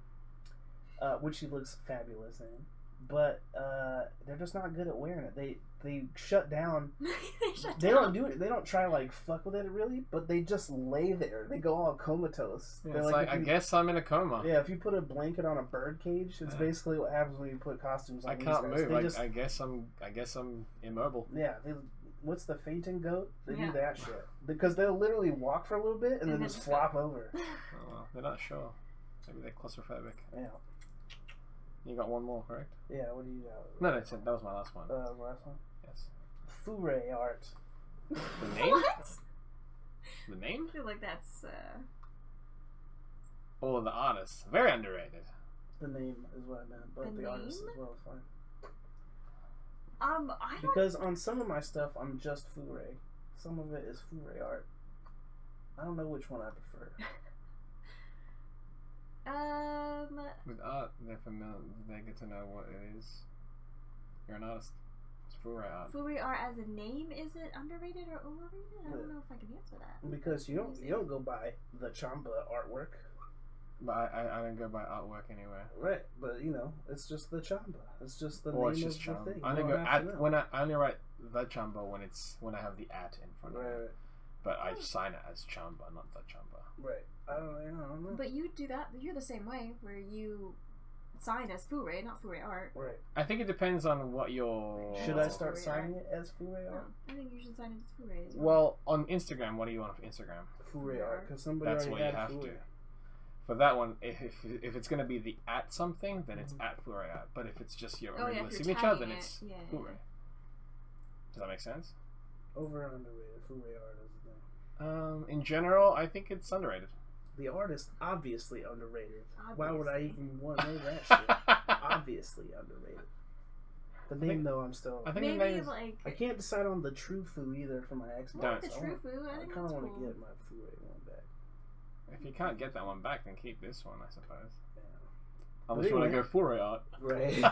which he looks fabulous in. But they're just not good at wearing it. They shut down. They don't do it. They don't try like fuck with it really, but they just lay there. They go all comatose. Yeah, They're it's like, if I you- guess I'm in a coma. Yeah, if you put a blanket on a bird cage, it's Yeah. basically what happens when you put costumes on I these can't guys. move. They just, I guess I'm immobile. yeah. What's the fainting goat? They Yeah. do that shit because they'll literally walk for a little bit and then just flop over. Oh, well, they're not sure. Maybe they're claustrophobic. Yeah. You got one more, correct? Yeah. What do you got? No, that's it. That was my last one. Last one. Yes. Foray art. The name? What? The name? I feel like that's. Oh, the artist. Very underrated. The name is what I meant, but The the artist name? as well is fine. I don't. Because on some of my stuff, I'm just Foray. Some of it is Foray art. I don't know which one I prefer. With art, they're familiar. They get to know what it is. You're an artist. It's Furry art. Furry art as a name, is it underrated or overrated? I don't know if I can answer that. Because you don't go by the Chamba artwork. But I don't go by artwork anywhere. Right, but you know, it's just the Chamba. It's just the Or name it's just of Chamba. the thing. I You only don't go have to at know. when I only write the Chamba when I have the at in front of Right, it. right, But I sign it as Chamba, not the Chamba. right. I don't know. But you do that. You're the same way, where you sign as Furry, not Furry art. Right. I think it depends on what your. Should I It's start Furry signing art. it as Foray art? No, I think you should sign it as Furry. As Well, on Instagram, what do you want for Instagram? Foray art, because somebody That's already what you had have Foray. to. For that one, if it's going to be the at something, then it's at Furry art. But if it's just your Oh, yeah, regular if you're signature, tagging then it, it's yeah, Furry. Does that make sense? Over and underrated. Foray art is the thing. In general, I think it's underrated. The artist obviously underrated. Why would I Obviously. even want to know that shit? Obviously underrated. The name, though, I'm still. I think the name Maybe is, like I can't decide on the true foo either for my Xbox. Don't. the true food. I I think kind that's of want to cool. get my Foray one back. if you can't get that one back, then keep this one, I suppose. Yeah. Unless you want to anyway. go Furry art. Right.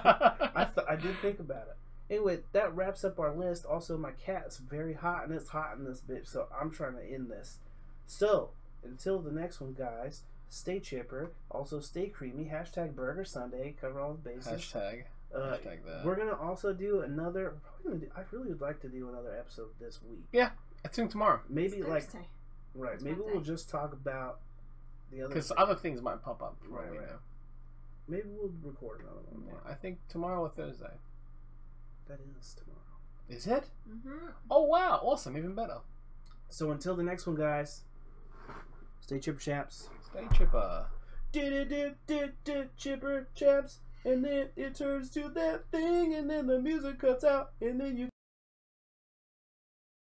I did think about it. Anyway, that wraps up our list. Also, my cat's very hot, and it's hot in this bitch, so I'm trying to end this. So, until the next one, guys, stay chipper. Also, stay creamy. Hashtag Burger Sunday. Cover all the bases. Hashtag that. We're going to also do another... I really would like to do another episode this week. Yeah, I think tomorrow. Maybe, It's like... Thursday. Right, It's maybe Wednesday. we'll just talk about the other... Because thing. other things might pop up. For all we Right. know. Maybe we'll record another one. Yeah, I think tomorrow or Thursday. That is tomorrow. Is it? Mm-hmm. Oh wow! Awesome, even better. So until the next one, guys, stay chipper chaps. Stay chipper. Chipper chaps. And then it turns to that thing, and then the music cuts out, and then you